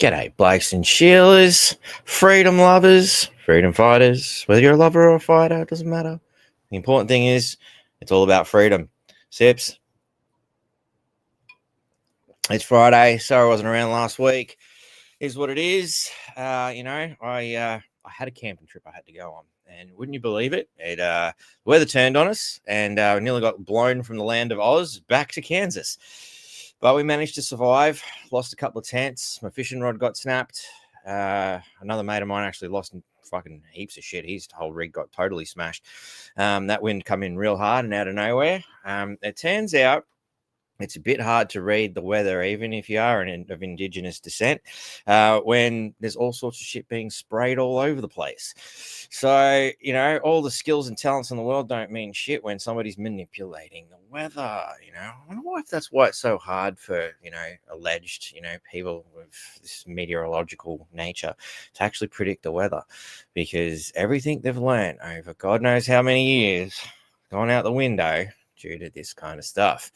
G'day, Blakes and Sheilas, freedom lovers, freedom fighters. Whether you're a lover or a fighter, it doesn't matter. The important thing is it's all about freedom. Sips, it's Friday. Sorry I wasn't around last week. Is what it is. I had a camping trip I had to go on, and wouldn't you believe it? The weather turned on us, and nearly got blown from the land of Oz back to Kansas. But we managed to survive. Lost a couple of tents. My fishing rod got snapped. Another mate of mine actually lost fucking heaps of shit. His whole rig got totally smashed. That wind come in real hard and out of nowhere. It turns out it's a bit hard to read the weather, even if you are of Indigenous descent, when there's all sorts of shit being sprayed all over the place. So, all the skills and talents in the world don't mean shit when somebody's manipulating the weather. I wonder if that's why it's so hard for, alleged, people with this meteorological nature to actually predict the weather, because everything they've learned over God knows how many years gone out the window due to this kind of stuff.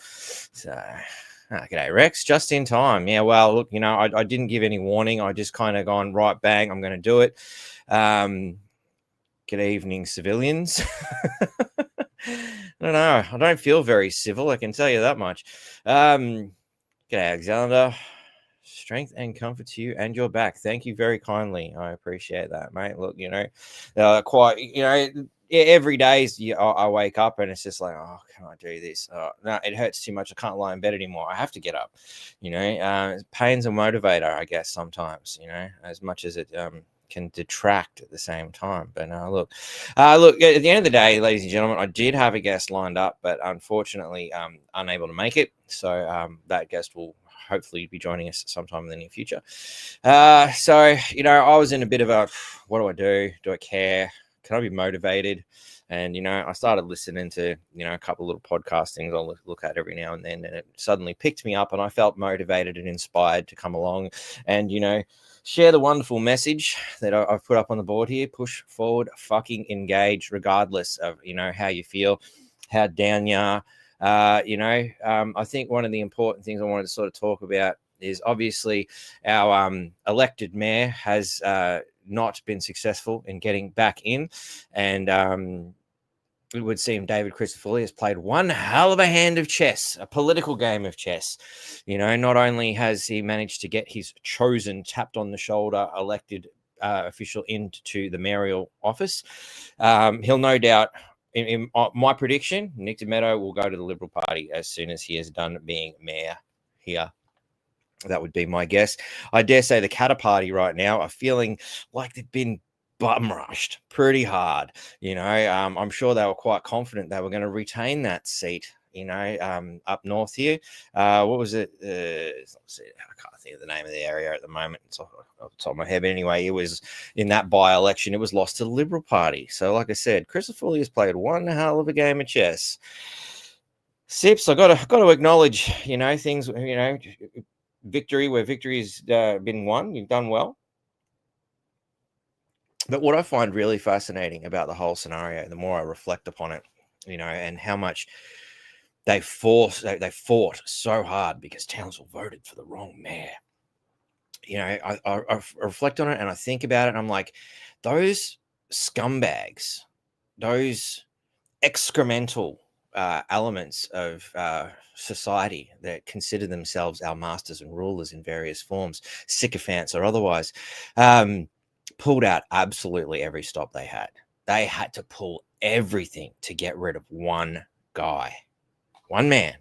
So, g'day, Rex, just in time. Yeah, well, look, I didn't give any warning. I just kind of gone, right, bang, I'm going to do it. Good evening, civilians. I don't know. I don't feel very civil, I can tell you that much. G'day, Alexander. Strength and comfort to you and your back. Thank you very kindly. I appreciate that, mate. Look, every day I wake up and it's just like, oh, can I do this? No, it hurts too much. I can't lie in bed anymore. I have to get up. Pain's a motivator, I guess, sometimes, as much as it can detract at the same time. But look, at the end of the day, ladies and gentlemen, I did have a guest lined up, but unfortunately unable to make it. So that guest will hopefully be joining us sometime in the near future. I was in a bit of a, what do I do? Do I care? Can I be motivated? And, I started listening to, a couple of little podcast things I'll look at every now and then, and it suddenly picked me up and I felt motivated and inspired to come along and, share the wonderful message that I've put up on the board here. Push forward, fucking engage, regardless of, how you feel, how down you are. I think one of the important things I wanted to sort of talk about is obviously our elected mayor has not been successful in getting back in, and it would seem David Christofouli has played one hell of a hand of chess, a political game of chess. Not only has he managed to get his chosen, tapped on the shoulder, elected official into the mayoral office, he'll no doubt, in my prediction, Nick Meadow will go to the Liberal Party as soon as he is done being mayor here. That would be my guess. I dare say the Katter Party right now are feeling like they've been bum rushed pretty hard. I'm sure they were quite confident they were going to retain that seat, up north here. What was it? I can't think of the name of the area at the moment. It's off the top of my head. But anyway, it was in that by-election. It was lost to the Liberal Party. So like I said, Christofouli has played one hell of a game of chess. Sips, I got to acknowledge, things, victory where victory's been won. You've done well. But what I find really fascinating about the whole scenario, the more I reflect upon it, and how much they fought so hard because Townsville voted for the wrong mayor. I reflect on it and I think about it and I'm like, those scumbags, those excremental elements of society that consider themselves our masters and rulers in various forms, sycophants or otherwise, pulled out absolutely every stop they had. They had to pull everything to get rid of one guy, one man,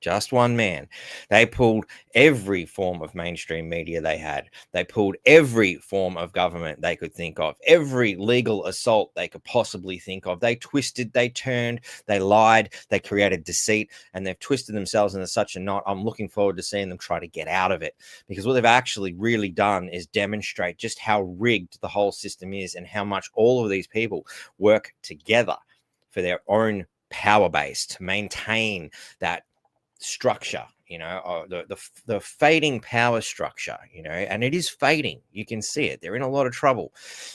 just one man. They pulled every form of mainstream media they had. They pulled every form of government they could think of, every legal assault they could possibly think of. They twisted, they turned, they lied, they created deceit, and they've twisted themselves into such a knot. I'm looking forward to seeing them try to get out of it, because what they've actually really done is demonstrate just how rigged the whole system is and how much all of these people work together for their own power base to maintain that structure, the fading power structure, and it is fading. You can see it. They're in a lot of trouble.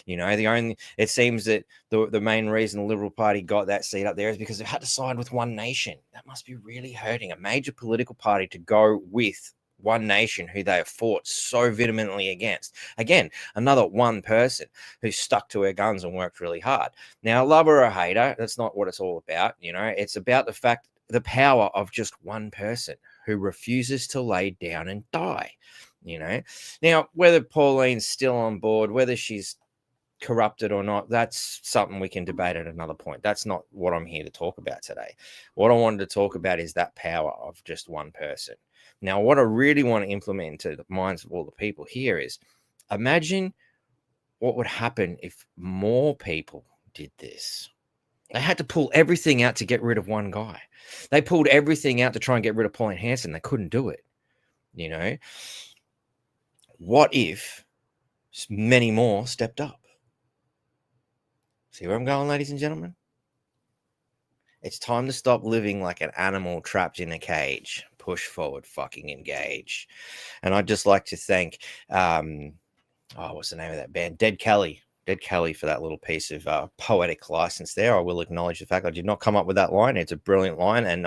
It seems that the main reason the Liberal Party got that seat up there is because they had to side with One Nation. That must be really hurting a major political party to go with one nation who they have fought so vehemently against. Again, another one person who's stuck to her guns and worked really hard. Now, love her or hate her, that's not what it's all about. It's about the power of just one person who refuses to lay down and die. Now, whether Pauline's still on board, whether she's corrupted or not, that's something we can debate at another point. That's not what I'm here to talk about today. What I wanted to talk about is that power of just one person. Now, what I really want to implement into the minds of all the people here is, imagine what would happen if more people did this. They had to pull everything out to get rid of one guy. They pulled everything out to try and get rid of Pauline Hanson. They couldn't do it. What if many more stepped up? See where I'm going, ladies and gentlemen? It's time to stop living like an animal trapped in a cage. Push forward, fucking engage. And I'd just like to thank, what's the name of that band? Dead Kelly for that little piece of poetic license there. I will acknowledge the fact I did not come up with that line. It's a brilliant line, and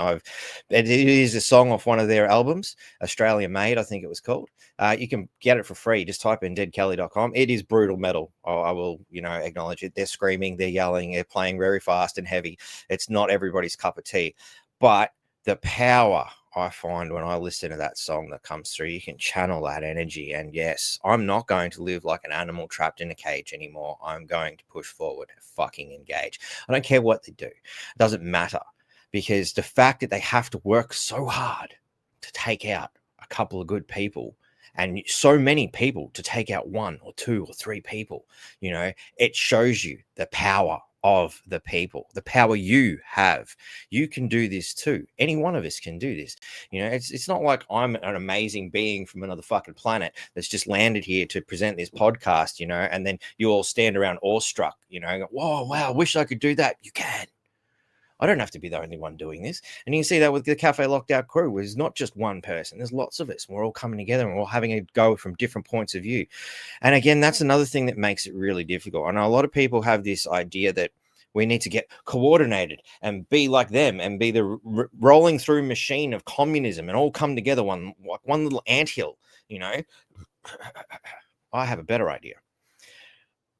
it is a song off one of their albums, Australia Made, I think it was called. You can get it for free. Just type in deadkelly.com. It is brutal metal. I will, acknowledge it. They're screaming, they're yelling, they're playing very fast and heavy. It's not everybody's cup of tea, but the power I find when I listen to that song that comes through, you can channel that energy. And yes, I'm not going to live like an animal trapped in a cage anymore. I'm going to push forward, fucking engage. I don't care what they do. It doesn't matter, because the fact that they have to work so hard to take out a couple of good people, and so many people to take out one or two or three people, it shows you the power of the people, the power you have. You can do this too. Any one of us can do this. It's not like I'm an amazing being from another fucking planet that's just landed here to present this podcast, and then you all stand around awestruck, go, whoa, wow, wish I could do that. You can. I don't have to be the only one doing this. And you can see that with the Cafe Lockdown crew. There's not just one person. There's lots of us. We're all coming together and we're all having a go from different points of view. And again, that's another thing that makes it really difficult. I know a lot of people have this idea that we need to get coordinated and be like them and be the rolling through machine of communism and all come together like one little anthill. I have a better idea.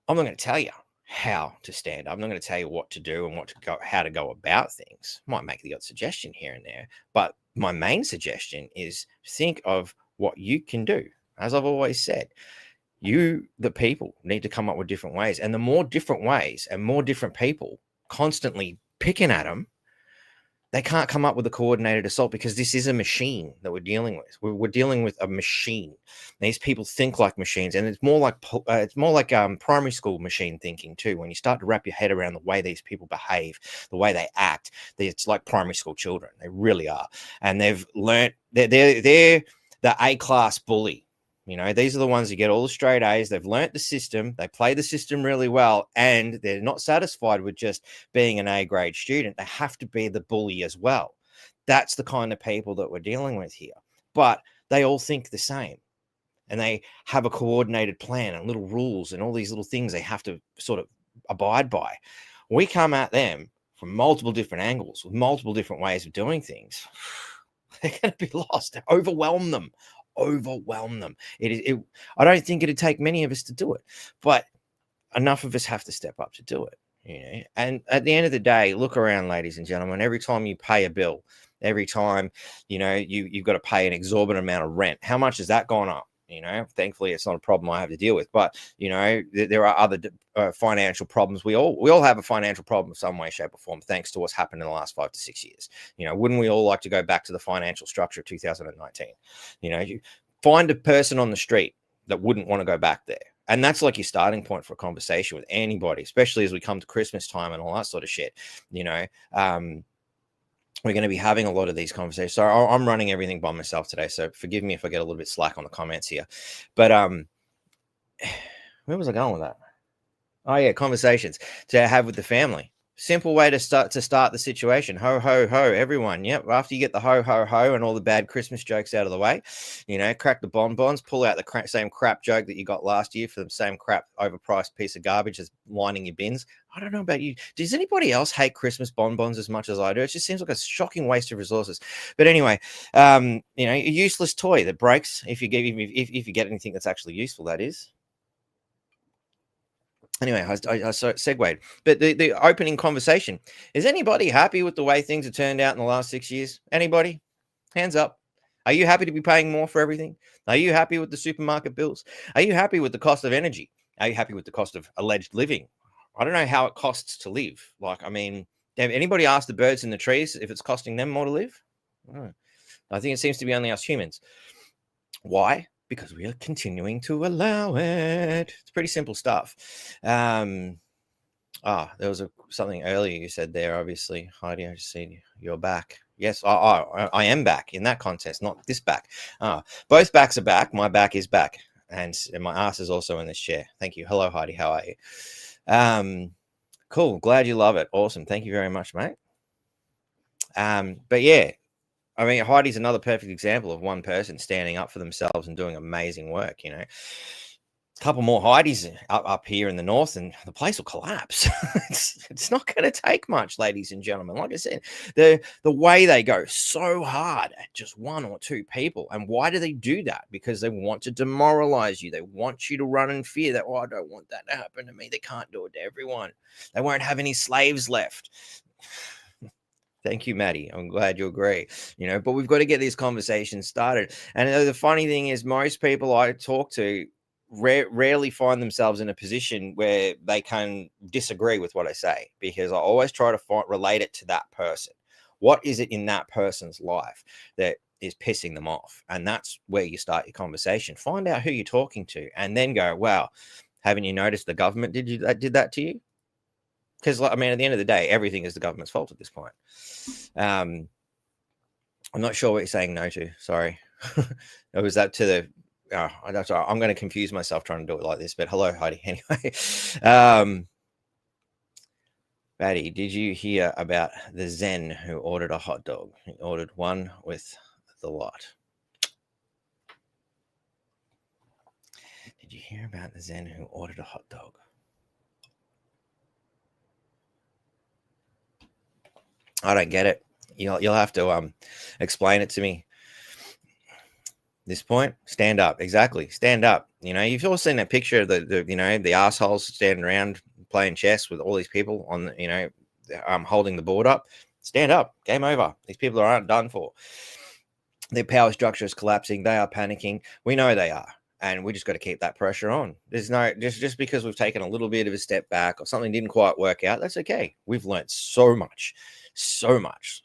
I'm not going to tell you how to stand up. I'm not going to tell you what to do and how to go about things. Might make the odd suggestion here and there, but my main suggestion is think of what you can do. As I've always said, you, the people, need to come up with different ways, and the more different ways and more different people constantly picking at them, they can't come up with a coordinated assault, because this is a machine that we're dealing with. We're dealing with a machine. These people think like machines, and it's more like primary school machine thinking too. When you start to wrap your head around the way these people behave, the way they act, it's like primary school children. They really are, and they've learned. They're the A-class bully. These are the ones who get all the straight A's. They've learnt the system. They play the system really well, and they're not satisfied with just being an A-grade student. They have to be the bully as well. That's the kind of people that we're dealing with here. But they all think the same, and they have a coordinated plan and little rules and all these little things they have to sort of abide by. We come at them from multiple different angles with multiple different ways of doing things. They're going to be lost. Overwhelm them. I don't think it'd take many of us to do it, but enough of us have to step up to do it. And at the end of the day, look around, ladies and gentlemen. Every time you pay a bill, every time you've got to pay an exorbitant amount of rent, how much has that gone up? Thankfully it's not a problem I have to deal with, but there are other financial problems. We all have a financial problem in some way, shape, or form, thanks to what's happened in the last 5 to 6 years. Wouldn't we all like to go back to the financial structure of 2019? You find a person on the street that wouldn't want to go back there, and that's like your starting point for a conversation with anybody, especially as we come to Christmas time and all that sort of shit. We're going to be having a lot of these conversations. So I'm running everything by myself today, so forgive me if I get a little bit slack on the comments here. But where was I going with that? Oh yeah, conversations to have with the family. Simple way to start the situation. Ho ho ho, everyone. Yep. After you get the ho ho ho and all the bad Christmas jokes out of the way, crack the bonbons, pull out the same crap joke that you got last year for the same crap overpriced piece of garbage that's lining your bins. I don't know about you. Does anybody else hate Christmas bonbons as much as I do? It just seems like a shocking waste of resources. But anyway, a useless toy that breaks if you get anything that's actually useful. That is. Anyway, I segued, but the opening conversation, is anybody happy with the way things have turned out in the last 6 years? Anybody? Hands up. Are you happy to be paying more for everything? Are you happy with the supermarket bills? Are you happy with the cost of energy? Are you happy with the cost of alleged living? I don't know how it costs to live. Like, I mean, have anybody asked the birds in the trees if it's costing them more to live? I think it seems to be only us humans. Why? Because we are continuing to allow it. It's pretty simple stuff. There was something earlier you said there, obviously. Heidi, I just see you're back. Yes, I am back in that context, not this back. Both backs are back. My back is back. And my ass is also in this chair. Thank you. Hello, Heidi. How are you? Cool. Glad you love it. Awesome. Thank you very much, mate. But yeah, I mean, Heidi's another perfect example of one person standing up for themselves and doing amazing work. A couple more Heidis up here in the north, and the place will collapse. It's not going to take much, ladies and gentlemen. Like I said, the way they go so hard at just one or two people. And why do they do that? Because they want to demoralize you. They want you to run in fear that, I don't want that to happen to me. They can't do it to everyone. They won't have any slaves left. Thank you, Maddie. I'm glad you agree. But we've got to get these conversations started. And the funny thing is, most people I talk to rarely find themselves in a position where they can disagree with what I say, because I always try to relate it to that person. What is it in that person's life that is pissing them off? And that's where you start your conversation. Find out who you're talking to, and then go, well, haven't you noticed the government did that to you? Because, I mean, at the end of the day, everything is the government's fault at this point. I'm not sure what you're saying no to. Sorry. Or was that to the... that's all right. I'm going to confuse myself trying to do it like this. But hello, Heidi. Anyway. Batty, did you hear about the Zen who ordered a hot dog? He ordered one with the lot. Did you hear about the Zen who ordered a hot dog? I don't get it. You'll have to explain it to me. This point, stand up. Exactly, stand up. You've all seen that picture of the assholes standing around playing chess with all these people on holding the board up. Stand up. Game over. These people aren't done for. Their power structure is collapsing. They are panicking. We know they are. And we just got to keep that pressure on. There's no just because we've taken a little bit of a step back or something didn't quite work out. That's okay. We've learned so much.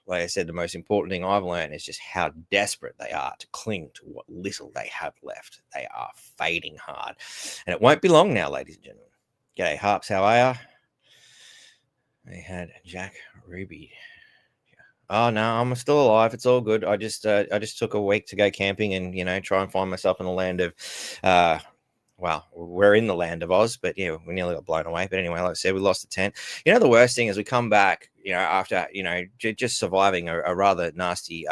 Like I said, the most important thing I've learned is just how desperate they are to cling to what little they have left. They are fading hard. And it won't be long now, ladies and gentlemen. G'day, Harps. How are you? They had Jack Ruby. Oh no, I'm still alive. It's all good. I just took a week to go camping and try and find myself in the land of well, we're in the land of Oz, but yeah, we nearly got blown away. But anyway, like I said, we lost the tent. The worst thing is we come back, after just surviving a rather nasty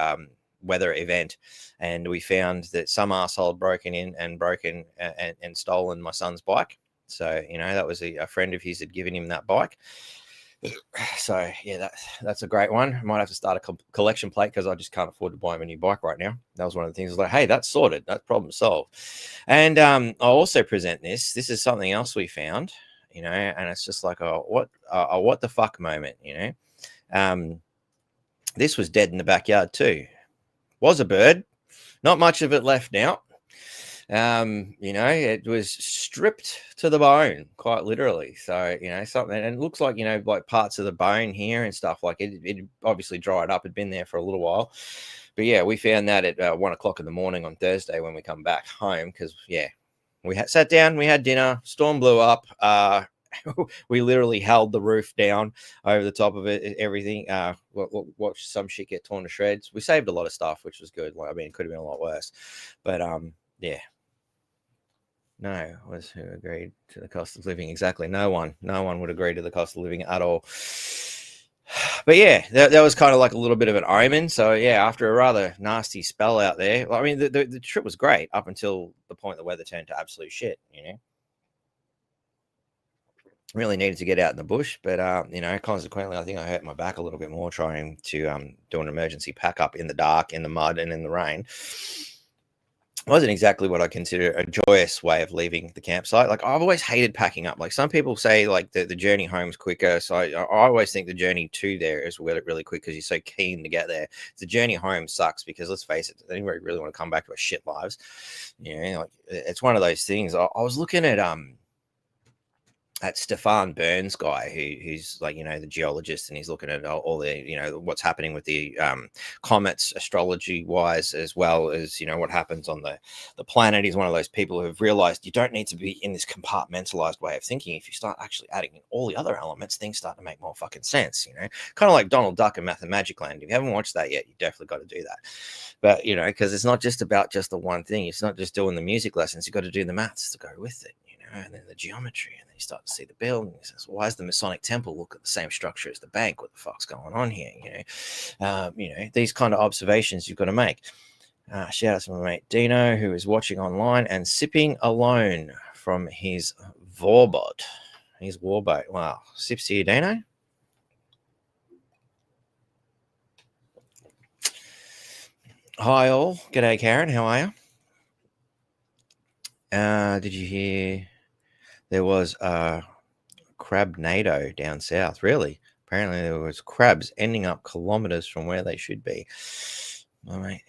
weather event, and we found that some arsehole had broken in and stolen my son's bike. So that was a friend of his had given him that bike. So yeah, that's a great one. I might have to start a collection plate because I just can't afford to buy him a new bike right now. That was one of the things. I was like, hey, that's sorted. That's problem solved. And I also present this. This is something else we found, and it's just like what the fuck moment, This was dead in the backyard too. Was a bird. Not much of it left now. It was stripped to the bone, quite literally. So, something, and it looks like, like parts of the bone here and stuff, like it obviously dried up. It'd been there for a little while. But yeah, we found that at 1 o'clock in the morning on Thursday when we come back home. Cause yeah, we sat down, we had dinner, storm blew up. We literally held the roof down over the top of it, everything. Watched some shit get torn to shreds. We saved a lot of stuff, which was good. Like, I mean, it could have been a lot worse, but yeah. No, was who agreed to the cost of living? Exactly. No one would agree to the cost of living at all. But yeah, that was kind of like a little bit of an omen. So yeah, after a rather nasty spell out there, I mean, the trip was great up until the point the weather turned to absolute shit. Really needed to get out in the bush, but consequently, I think I hurt my back a little bit more trying to do an emergency pack up in the dark, in the mud, and in the rain. Wasn't exactly what I consider a joyous way of leaving the campsite. Like, I've always hated packing up. Like, some people say like the journey home's quicker, so I always think the journey to there is really quick because you're so keen to get there. The journey home sucks because, let's face it, anybody really want to come back to our shit lives? Like, it's one of those things. I was looking at Stefan Burns guy who's like, the geologist, and he's looking at all the, what's happening with the comets astrology wise, as well as, what happens on the planet. He's one of those people who have realized you don't need to be in this compartmentalized way of thinking. If you start actually adding in all the other elements, things start to make more fucking sense, kind of like Donald Duck and Mathemagicland. If you haven't watched that yet, you definitely got to do that. But, because it's not just about just the one thing. It's not just doing the music lessons. You've got to do the maths to go with it. And then the geometry, and then you start to see the building. He says, "Why is the Masonic Temple look at the same structure as the bank? What the fuck's going on here?" These kind of observations you've got to make. Shout out to my mate Dino, who is watching online and sipping alone from his Vorbot. His Warboat. Wow. Sips to you, Dino. Hi all. G'day, Karen. How are you? Did you hear there was a crabnado down south? Really? Apparently there was crabs ending up kilometers from where they should be. My mate,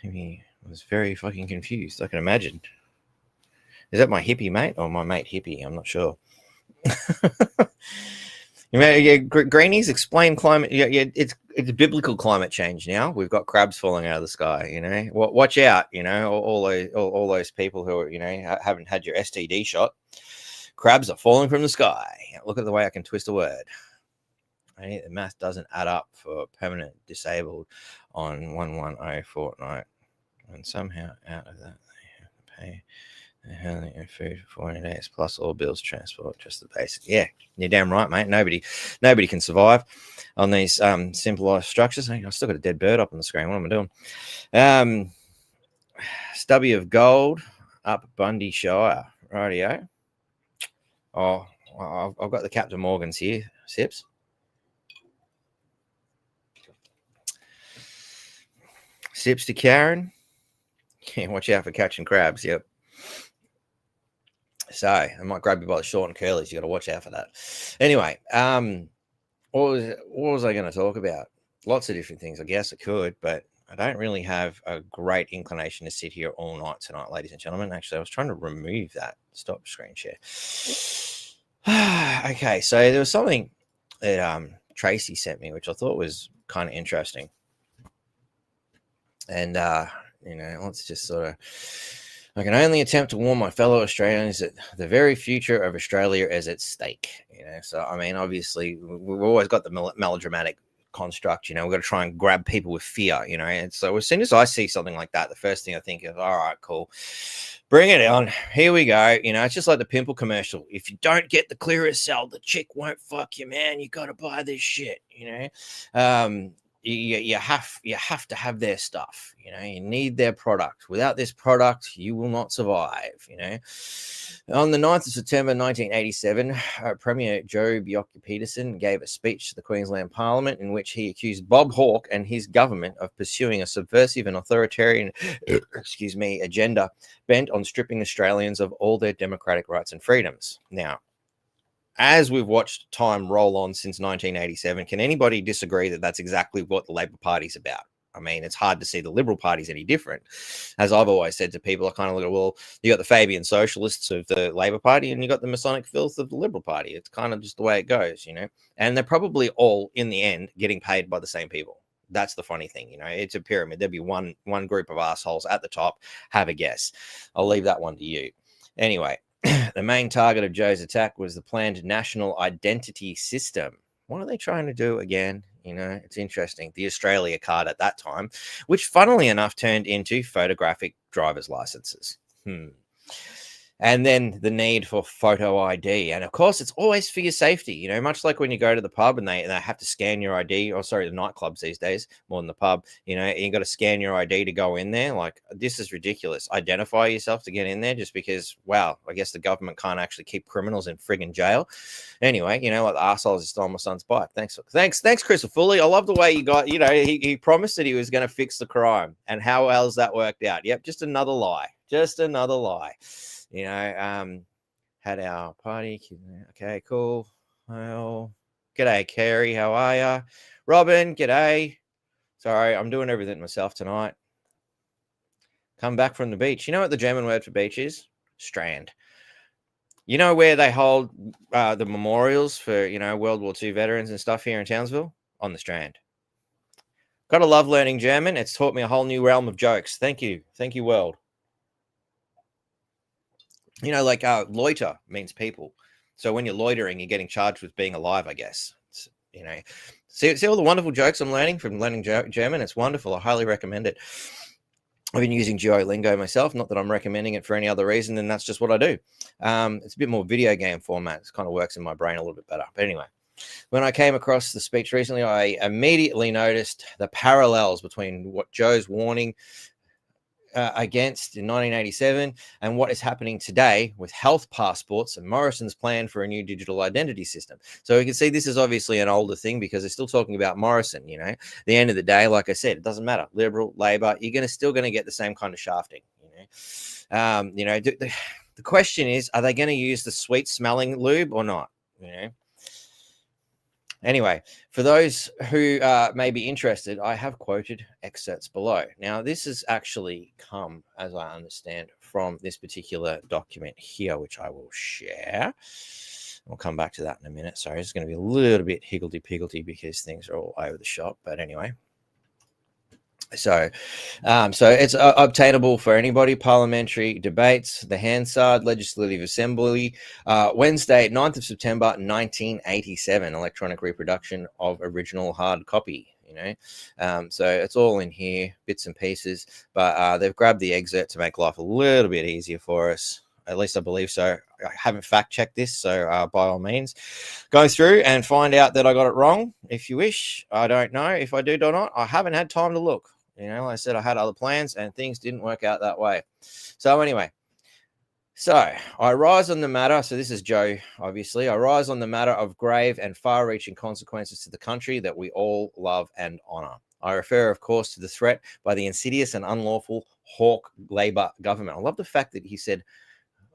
he was very fucking confused. I can imagine. Is that my hippie mate or my mate hippie? I'm not sure. Greenies, explain climate. Yeah, it's biblical climate change now. We've got crabs falling out of the sky. Watch out. All those people who are haven't had your STD shot. Crabs are falling from the sky. Look at the way I can twist a word. The math doesn't add up for permanent disabled on 110 fortnight, and somehow out of that they have to pay the food for 40 days plus all bills, transport, just the basic. Yeah, you're damn right, mate. Nobody can survive on these simple structures. I've still got a dead bird up on the screen. What am I doing? Stubby of gold up Bundy Shire. Rightio. Oh, I've got the Captain Morgans here. Sips. Sips to Karen. Yeah, watch out for catching crabs. Yep. So I might grab you by the short and curlies. You got to watch out for that. Anyway, what was I going to talk about? Lots of different things. I guess I could, but I don't really have a great inclination to sit here all night tonight, ladies and gentlemen. Actually, I was trying to remove that. Stop screen share. Okay, so there was something that Tracy sent me, which I thought was kind of interesting. And, let's just sort of, I can only attempt to warn my fellow Australians that the very future of Australia is at stake. So, I mean, obviously, we've always got the melodramatic construct. We've got to try and grab people with fear, and so as soon as I see something like that, the first thing I think is, all right, cool, bring it on, here we go. It's just like the pimple commercial. If you don't get the clearest cell, the chick won't fuck you, man. You got to buy this shit. You have to have their stuff. You need their product. Without this product, you will not survive. On the 9th of September 1987, Premier Joe Bjelke-Petersen gave a speech to the Queensland Parliament in which he accused Bob Hawke and his government of pursuing a subversive and authoritarian agenda bent on stripping Australians of all their democratic rights and freedoms. Now, as we've watched time roll on since 1987, can anybody disagree that that's exactly what the Labor Party's about? I mean, it's hard to see the Liberal Party's any different. As I've always said to people, I kind of look at, well, you got the Fabian Socialists of the Labor Party and you got the Masonic filth of the Liberal Party. It's kind of just the way it goes, and they're probably all in the end getting paid by the same people. That's the funny thing, it's a pyramid. There'll be one group of assholes at the top. Have a guess. I'll leave that one to you. Anyway, the main target of Joe's attack was the planned national identity system. What are they trying to do again? It's interesting. The Australia card at that time, which funnily enough turned into photographic driver's licenses. And then the need for photo ID. And of course, it's always for your safety, you know, much like when you go to the pub and they have to scan your ID, or sorry, the nightclubs these days, more than the pub, you know, you got to scan your ID to go in there. Like, this is ridiculous. Identify yourself to get in there just because, wow, I guess the government can't actually keep criminals in friggin' jail. Anyway, you know what? The arseholes has stolen my son's bike. Thanks, Chris Fully. I love the way you got, you know, he promised that he was going to fix the crime. And how else that worked out? Yep, just another lie. Just another lie. You know, had our party. Okay, cool. Well, g'day, Carrie. How are ya? Robin, g'day. Sorry, I'm doing everything myself tonight. Come back from the beach. You know what the German word for beach is? Strand. You know where they hold the memorials for, you know, World War II veterans and stuff here in Townsville? On the Strand. Gotta love learning German. It's taught me a whole new realm of jokes. Thank you. Thank you, world. You know, like loiter means people. So when you're loitering, you're getting charged with being alive, I guess. It's, you know, see all the wonderful jokes I'm learning from learning German. It's wonderful. I highly recommend it. I've been using Duolingo myself, not that I'm recommending it for any other reason, and that's just what I do. It's a bit more video game format. It kind of works in my brain a little bit better. But anyway, when I came across the speech recently, I immediately noticed the parallels between what Joe's warning against in 1987 and what is happening today with health passports and Morrison's plan for a new digital identity system. So we can see this is obviously an older thing because they're still talking about Morrison. You know, at the end of the day, like I said, it doesn't matter, Liberal, Labor, you're still going to get the same kind of shafting. You know, the question is, are they going to use the sweet smelling lube or not? You know. Anyway, for those who may be interested, I have quoted excerpts below. Now, this has actually come, as I understand, from this particular document here, which I will share. We'll come back to that in a minute. Sorry, it's going to be a little bit higgledy-piggledy because things are all over the shop. But anyway. So it's obtainable for anybody. Parliamentary debates, the Hansard Legislative Assembly, Wednesday, 9th of September, 1987, electronic reproduction of original hard copy. You know, so it's all in here, bits and pieces, but they've grabbed the excerpt to make life a little bit easier for us. At least I believe so. I haven't fact checked this, so by all means, go through and find out that I got it wrong if you wish. I don't know if I did or not. I haven't had time to look. You know, like I said, I had other plans and things didn't work out that way. So anyway, so I rise on the matter. So this is Joe, obviously. I rise on the matter of grave and far-reaching consequences to the country that we all love and honor. I refer, of course, to the threat by the insidious and unlawful hawk Labor government. I love the fact that he said,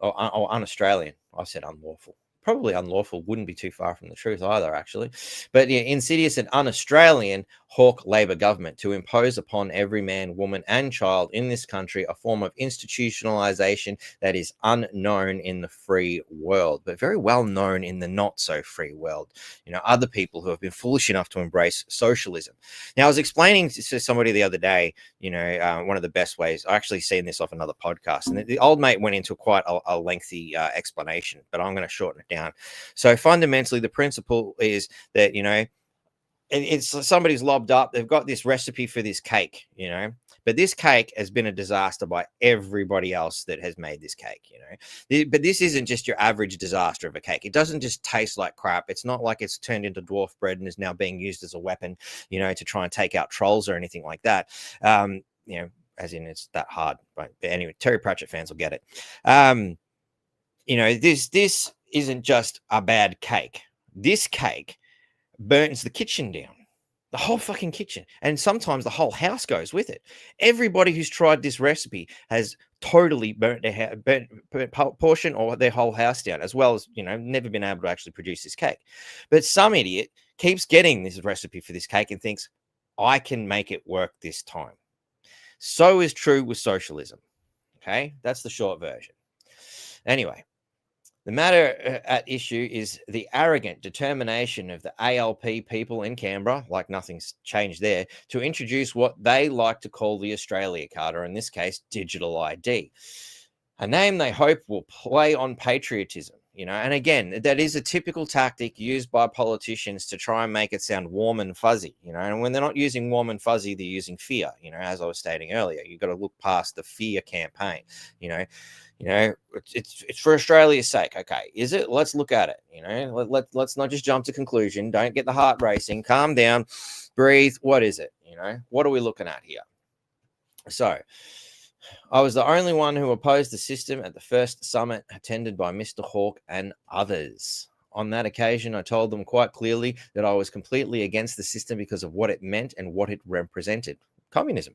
or un-Australian. I said unlawful. Probably unlawful wouldn't be too far from the truth either, actually. But yeah, insidious and un-Australian hawk Labor government to impose upon every man, woman, and child in this country a form of institutionalization that is unknown in the free world, but very well known in the not so free world. You know, other people who have been foolish enough to embrace socialism. Now, I was explaining to somebody the other day, you know, one of the best ways, I actually seen this off another podcast, and the old mate went into quite a lengthy explanation, but I'm going to shorten it down. So fundamentally, the principle is that, you know, it's somebody's lobbed up. They've got this recipe for this cake, you know, but this cake has been a disaster by everybody else that has made this cake, you know. But this isn't just your average disaster of a cake. It doesn't just taste like crap. It's not like it's turned into dwarf bread and is now being used as a weapon, you know, to try and take out trolls or anything like that. You know, as in it's that hard. But anyway, Terry Pratchett fans will get it. You know, this isn't just a bad cake. This cake burns the kitchen down, the whole fucking kitchen, and sometimes the whole house goes with it. Everybody who's tried this recipe has totally burnt their portion or their whole house down, as well as, you know, never been able to actually produce this cake. But some idiot keeps getting this recipe for this cake and thinks, I can make it work this time. So is true with socialism. Okay, that's the short version. Anyway, the matter at issue is the arrogant determination of the ALP people in Canberra, like nothing's changed there, to introduce what they like to call the Australia card, or in this case, digital ID. A name they hope will play on patriotism. you know. And again, that is a typical tactic used by politicians to try and make it sound warm and fuzzy, you know. And when they're not using warm and fuzzy, they're using fear, you know, as I was stating earlier. You've got to look past the fear campaign, you know. It's for Australia's sake. Okay, is it? Let's look at it. You know, let's not just jump to conclusion. Don't get the heart racing. Calm down, breathe. What is it? You know, what are we looking at here? So, I was the only one who opposed the system at the first summit attended by Mr. Hawke and others. On that occasion, I told them quite clearly that I was completely against the system because of what it meant and what it represented: communism.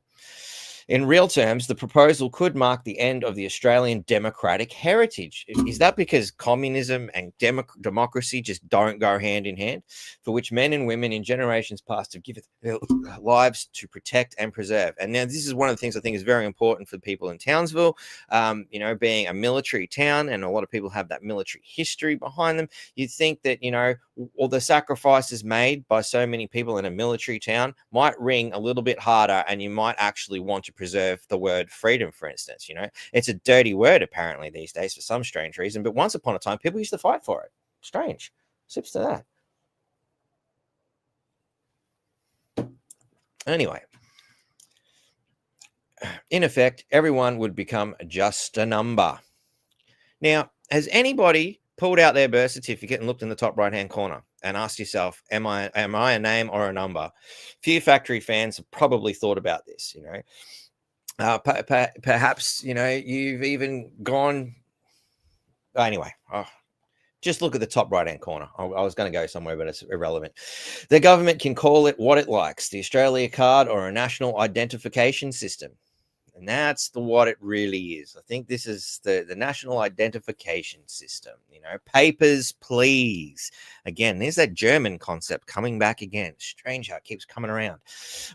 In real terms, the proposal could mark the end of the Australian democratic heritage. Is that because communism and democracy just don't go hand in hand, for which men and women in generations past have given their lives to protect and preserve? And now this is one of the things I think is very important for people in Townsville, you know, being a military town, and a lot of people have that military history behind them. You'd think that, you know, all the sacrifices made by so many people in a military town might ring a little bit harder, and you might actually want to preserve the word freedom, for instance. You know, it's a dirty word apparently these days for some strange reason, but once upon a time people used to fight for it. Strange. Sips to that. Anyway, in effect, everyone would become just a number. Now, has anybody pulled out their birth certificate and looked in the top right hand corner and asked yourself, am I a name or a number? Few factory fans have probably thought about this, you know. Perhaps, you know, you've even gone. Anyway, just look at the top right-hand corner. I was going to go somewhere, but it's irrelevant. The government can call it what it likes: the Australia card or a national identification system. And that's what it really is. I think this is the national identification system. You know, papers, please. Again, there's that German concept coming back again. Strange how it keeps coming around.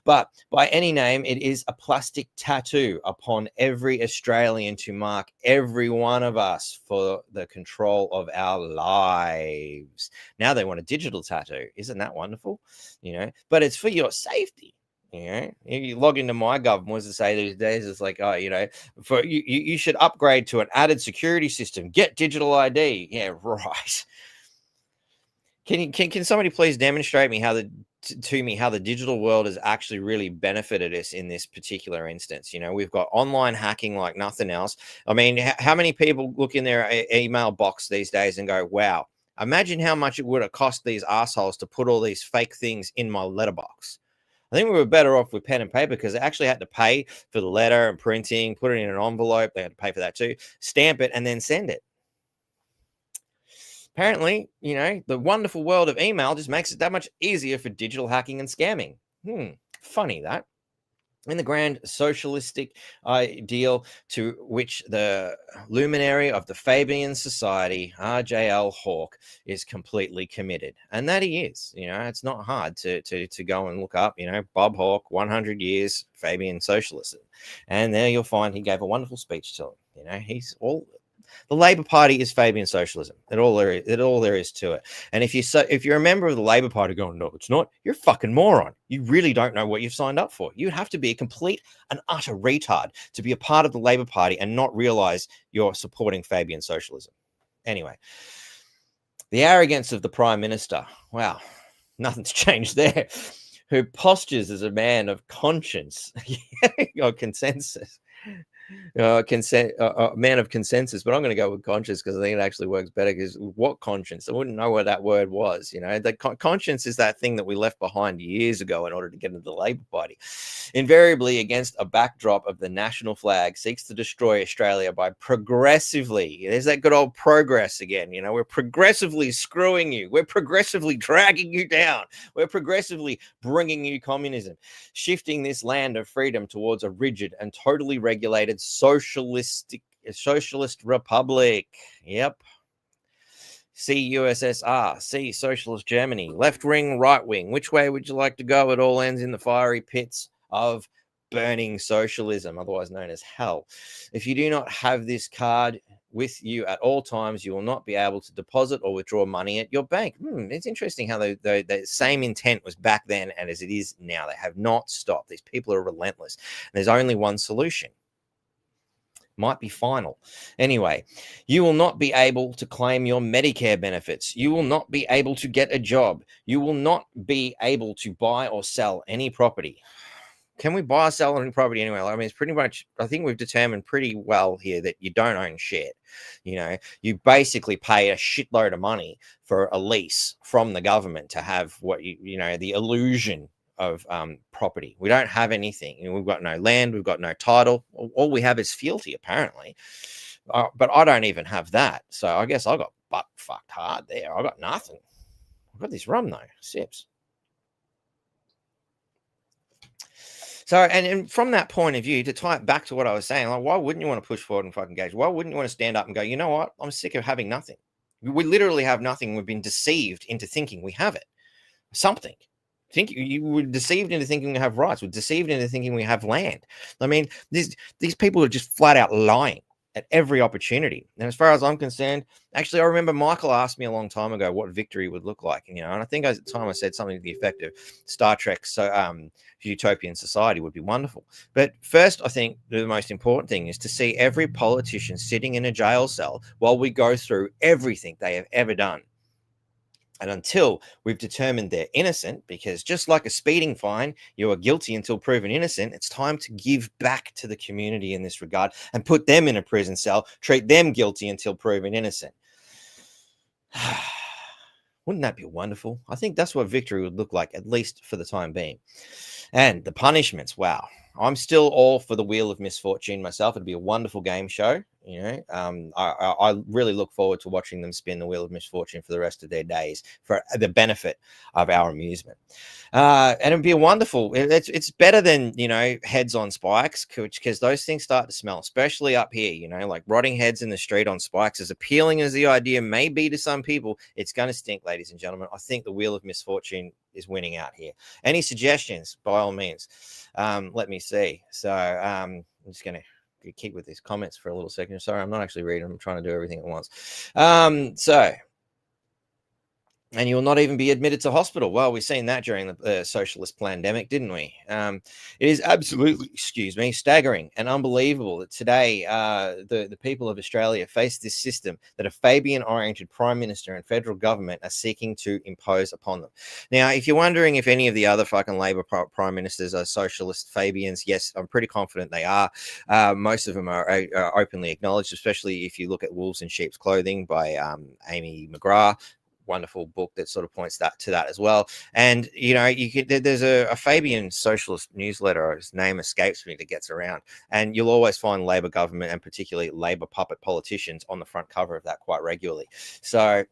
But by any name, it is a plastic tattoo upon every Australian to mark every one of us for the control of our lives. Now they want a digital tattoo. Isn't that wonderful? You know, but it's for your safety. You know, you log into MyGov, was to say these days, it's like, oh, you know, for you should upgrade to an added security system. Get digital ID. Yeah, right. Can somebody please demonstrate me how the digital world has actually really benefited us in this particular instance? You know, we've got online hacking like nothing else. I mean, how many people look in their email box these days and go, wow, imagine how much it would have cost these assholes to put all these fake things in my letterbox. I think we were better off with pen and paper, because they actually had to pay for the letter and printing, put it in an envelope. They had to pay for that too, stamp it, and then send it. Apparently, you know, the wonderful world of email just makes it that much easier for digital hacking and scamming. Funny that. In the grand socialistic ideal to which the luminary of the Fabian Society, R.J.L. Hawke, is completely committed. And that he is. You know, it's not hard to go and look up, you know, Bob Hawke, 100 years Fabian socialism. And there you'll find he gave a wonderful speech to him. You know, he's all... The Labor Party is Fabian socialism. That's all there is to it. And if you're a member of the Labor Party going, no, it's not, you're a fucking moron. You really don't know what you've signed up for. You have to be a complete and utter retard to be a part of the Labor Party and not realize you're supporting Fabian socialism. Anyway, the arrogance of the Prime Minister. Wow, nothing's changed there. Who postures as a man of conscience or consensus. Man of consensus, but I'm going to go with conscience because I think it actually works better. Because what conscience? I wouldn't know what that word was. You know, the conscience is that thing that we left behind years ago in order to get into the Labor Party. Invariably, against a backdrop of the national flag, seeks to destroy Australia by progressively. There's that good old progress again. You know, we're progressively screwing you. We're progressively dragging you down. We're progressively bringing you communism, shifting this land of freedom towards a rigid and totally regulated socialist republic. Yep. See USSR, see socialist Germany, left wing, right wing. Which way would you like to go? It all ends in the fiery pits of burning socialism, otherwise known as hell. If you do not have this card with you at all times, you will not be able to deposit or withdraw money at your bank. It's interesting how the same intent was back then and as it is now. They have not stopped. These people are relentless. And there's only one solution. Might be final. Anyway, you will not be able to claim your Medicare benefits. You will not be able to get a job. You will not be able to buy or sell any property. Can we buy or sell any property anyway? I mean, it's pretty much, I think we've determined pretty well here that you don't own shit. You know, you basically pay a shitload of money for a lease from the government to have what you know, the illusion of property. We don't have anything. You know, we've got no land, we've got no title. All we have is fealty, apparently. But I don't even have that. So I guess I got butt fucked hard there. I got nothing. I've got this rum though, sips. So, and from that point of view, to tie it back to what I was saying, like, why wouldn't you want to push forward and fucking engage? Why wouldn't you want to stand up and go, you know what? I'm sick of having nothing. We literally have nothing. We've been deceived into thinking we have it. Something. Think you were deceived into thinking we have rights. We're deceived into thinking we have land. I mean, these people are just flat out lying at every opportunity. And as far as I'm concerned, actually, I remember Michael asked me a long time ago what victory would look like. You know, and I think at the time I said something to the effect of Star Trek. So, utopian society would be wonderful. But first, I think the most important thing is to see every politician sitting in a jail cell while we go through everything they have ever done. And until we've determined they're innocent, because just like a speeding fine, you are guilty until proven innocent, it's time to give back to the community in this regard and put them in a prison cell, treat them guilty until proven innocent. Wouldn't that be wonderful? I think that's what victory would look like, at least for the time being. And the punishments, wow. I'm still all for the Wheel of Misfortune myself. It'd be a wonderful game show. You know, I really look forward to watching them spin the Wheel of Misfortune for the rest of their days for the benefit of our amusement. And it'd be a wonderful. It's better than, you know, heads on spikes, because those things start to smell, especially up here. You know, like rotting heads in the street on spikes. As appealing as the idea may be to some people, it's going to stink, ladies and gentlemen. I think the Wheel of Misfortune is winning out here. Any suggestions, by all means, let me see. So I'm just going to keep with these comments for a little second. Sorry, I'm not actually reading. I'm trying to do everything at once. And you will not even be admitted to hospital. Well, we've seen that during the socialist pandemic, didn't we? It is absolutely, staggering and unbelievable that today the people of Australia face this system that a Fabian-oriented Prime Minister and federal government are seeking to impose upon them. Now, if you're wondering if any of the other fucking Labor Prime Ministers are socialist Fabians, yes, I'm pretty confident they are. Most of them are openly acknowledged, especially if you look at Wolves in Sheep's Clothing by Amy McGrath. Wonderful book that sort of points to that as well. And you know, there's a Fabian socialist newsletter, his name escapes me, that gets around, and you'll always find Labor government and particularly Labor puppet politicians on the front cover of that quite regularly. So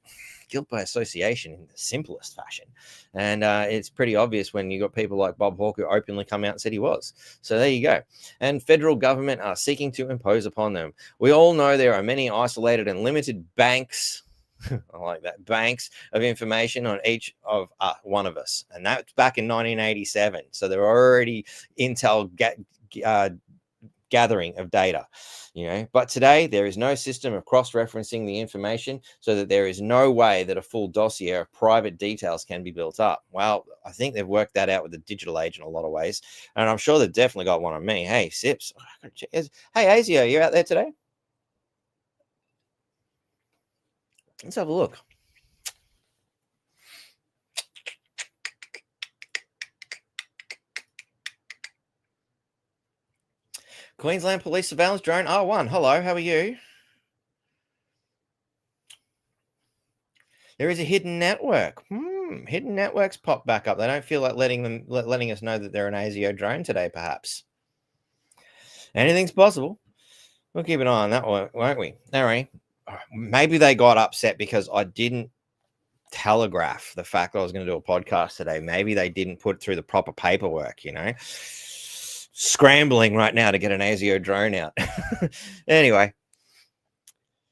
guilt by association in the simplest fashion. And it's pretty obvious when you got people like Bob Hawke who openly come out and said he was. So there you go. And federal government are seeking to impose upon them. We all know there are many isolated and limited banks. I like that. Banks of information on each of one of us. And that's back in 1987. So they're already Intel gathering of data, you know. But today there is no system of cross-referencing the information, so that there is no way that a full dossier of private details can be built up. Well, I think they've worked that out with the digital age in a lot of ways. And I'm sure they've definitely got one on me. Hey, Sips. Hey, Azio, you out there today? Let's have a look. Queensland Police Surveillance Drone R1. Hello, how are you? There is a hidden network. Hidden networks pop back up. They don't feel like letting us know that they're an ASIO drone today, perhaps. Anything's possible. We'll keep an eye on that one, won't we? All right. Maybe they got upset because I didn't telegraph the fact that I was going to do a podcast today. Maybe they didn't put through the proper paperwork, you know. Scrambling right now to get an ASIO drone out. Anyway.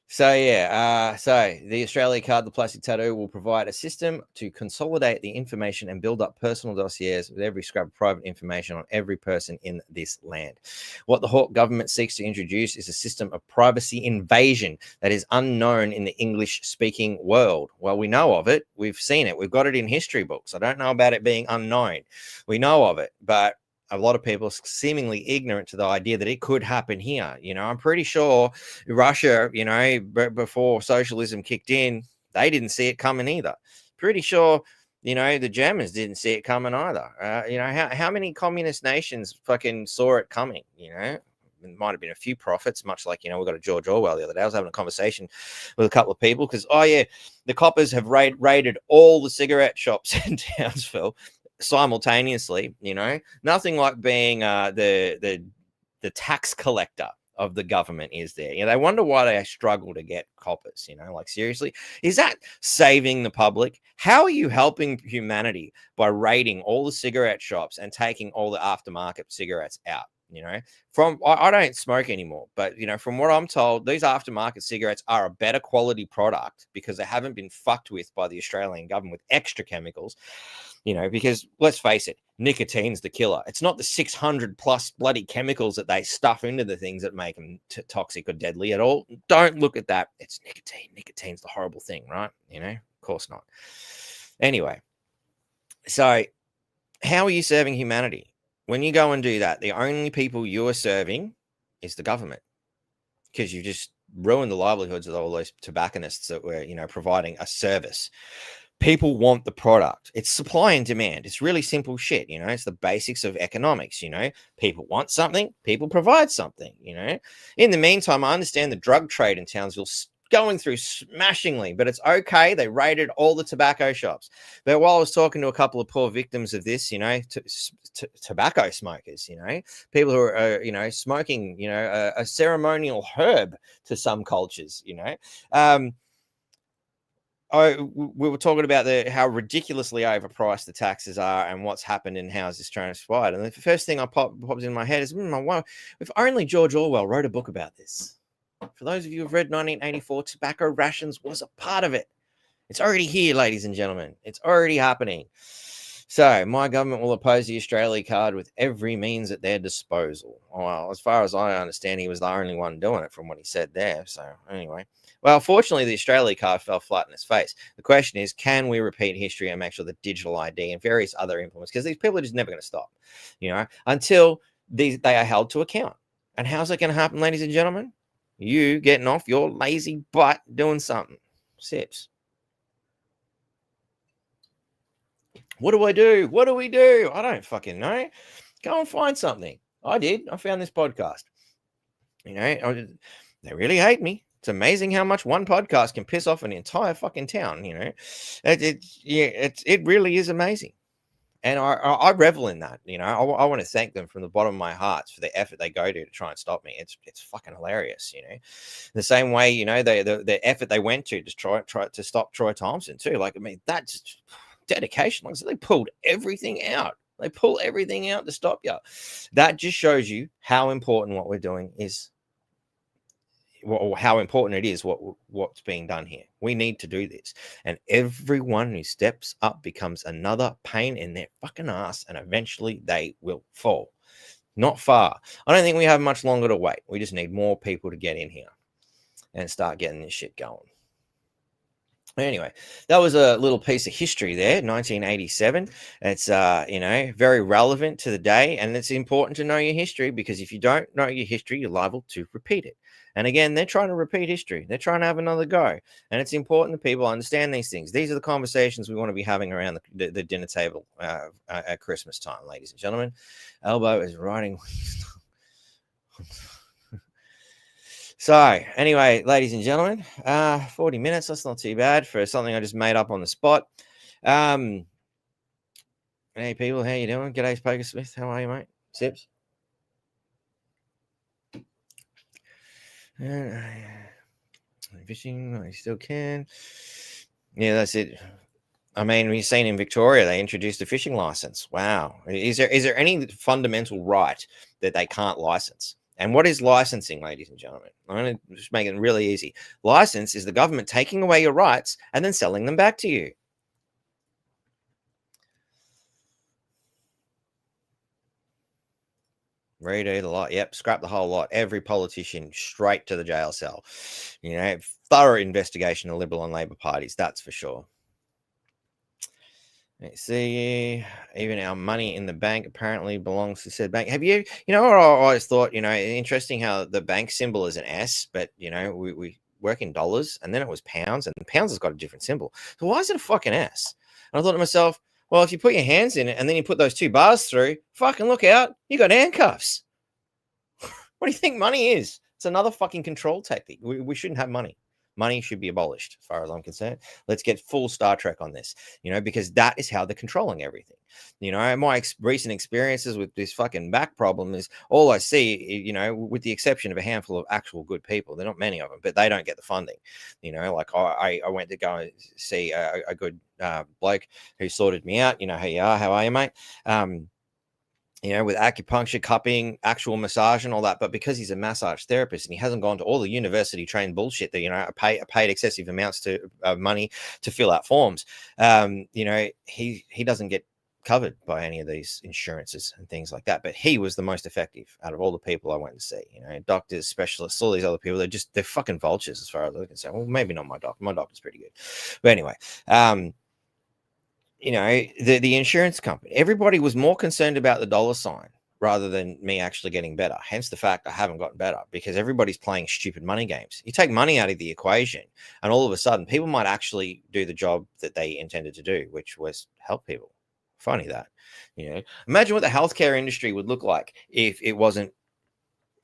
So yeah, so the Australia card, the plastic tattoo, will provide a system to consolidate the information and build up personal dossiers with every scrap of private information on every person in this land. What the Hawke government seeks to introduce is a system of privacy invasion that is unknown in the English-speaking world. Well, we know of it. We've seen it. We've got it in history books. I don't know about it being unknown. We know of it, but a lot of people seemingly ignorant to the idea that it could happen here. I'm pretty sure Russia, before socialism kicked in, they didn't see it coming either. Pretty sure, the Germans didn't see it coming either. How many communist nations fucking saw it coming? It might have been a few prophets, much like, we got a George Orwell the other day. I was having a conversation with a couple of people because, the coppers have raided all the cigarette shops in Townsville simultaneously. Nothing like being the tax collector of the government is there. They wonder why they struggle to get coppers. Like, seriously, is that saving the public? How are you helping humanity by raiding all the cigarette shops and taking all the aftermarket cigarettes out? I don't smoke anymore, but from what I'm told, these aftermarket cigarettes are a better quality product because they haven't been fucked with by the Australian government with extra chemicals. Because let's face it, nicotine's the killer. It's not the 600 plus bloody chemicals that they stuff into the things that make them toxic or deadly at all. Don't look at that. It's nicotine. Nicotine's the horrible thing, right? Of course not. Anyway, so how are you serving humanity? When you go and do that, the only people you are serving is the government, because you just ruined the livelihoods of all those tobacconists that were, providing a service. People want the product. It's supply and demand. It's really simple shit. It's the basics of economics. People want something, people provide something. In the meantime, I understand the drug trade in Townsville going through smashingly, but it's okay. They raided all the tobacco shops. But while I was talking to a couple of poor victims of this, tobacco smokers, people who are, smoking, a ceremonial herb to some cultures, we were talking about how ridiculously overpriced the taxes are and what's happened and how is this transpired. And the first thing pops in my head is, if only George Orwell wrote a book about this. For those of you who've read 1984, tobacco rations was a part of it. It's already here, ladies and gentlemen. It's already happening. So my government will oppose the Australia card with every means at their disposal. Well, as far as I understand, he was the only one doing it from what he said there. So anyway, well, fortunately, the Australia card fell flat in its face. The question is, can we repeat history and make sure the digital ID and various other implements, because these people are just never going to stop, until they are held to account. And how's that going to happen, ladies and gentlemen? You getting off your lazy butt doing something. Sips. What do I do? What do we do? I don't fucking know. Go and find something. I did. I found this podcast. They really hate me. It's amazing how much one podcast can piss off an entire fucking town. It really is amazing. And I revel in that. I want to thank them from the bottom of my heart for the effort they go to try and stop me. It's fucking hilarious. The same way, the effort they went to try to stop Troy Thompson too. Like, that's dedication. Like, so they pulled everything out. They pull everything out to stop you. That just shows you how important what we're doing is. How important it is what's being done here. We need to do this, and everyone who steps up becomes another pain in their fucking ass, and eventually they will fall. Not far. I don't think we have much longer to wait. We just need more people to get in here and start getting this shit going. Anyway, that was a little piece of history there, 1987. It's very relevant to the day, and it's important to know your history, because if you don't know your history, you're liable to repeat it. And again, they're trying to repeat history. They're trying to have another go. And it's important that people understand these things. These are the conversations we want to be having around the dinner table at Christmas time, ladies and gentlemen. Elbow is writing. So anyway, ladies and gentlemen, 40 minutes. That's not too bad for something I just made up on the spot. Hey, people, how you doing? G'day, Poker Smith. How are you, mate? Sips? Fishing, I still can. Yeah, that's it. I mean, we've seen in Victoria, they introduced a fishing license. Wow. Is there any fundamental right that they can't license? And what is licensing, ladies and gentlemen? I'm going to just make it really easy. License is the government taking away your rights and then selling them back to you. Redo the lot. Yep, scrap the whole lot. Every politician straight to the jail cell. Thorough investigation of Liberal and Labor parties, that's for sure. Let's see, even our money in the bank apparently belongs to said bank. Have you know what I always thought, interesting how the bank symbol is an S, but, we work in dollars and then it was pounds and pounds has got a different symbol. So why is it a fucking S? And I thought to myself, well, if you put your hands in it and then you put those two bars through, fucking look out, you got handcuffs. What do you think money is? It's another fucking control tactic. We shouldn't have money. Money should be abolished, as far as I'm concerned. Let's get full Star Trek on this, because that is how they're controlling everything. My recent experiences with this fucking back problem is all I see, with the exception of a handful of actual good people. They're not many of them, but they don't get the funding. Like I went to go and see a good bloke who sorted me out. How you are? How are you, mate? With acupuncture, cupping, actual massage and all that. But because he's a massage therapist and he hasn't gone to all the university trained bullshit that, paid excessive amounts to money to fill out forms, he doesn't get covered by any of these insurances and things like that. But he was the most effective out of all the people I went to see, doctors, specialists, all these other people. They're fucking vultures as far as I can say. Well, maybe not my doctor. My doctor's pretty good. But anyway, the insurance company, everybody was more concerned about the dollar sign rather than me actually getting better. Hence the fact I haven't gotten better, because everybody's playing stupid money games. You take money out of the equation and all of a sudden people might actually do the job that they intended to do, which was help people. Funny that, imagine what the healthcare industry would look like if it wasn't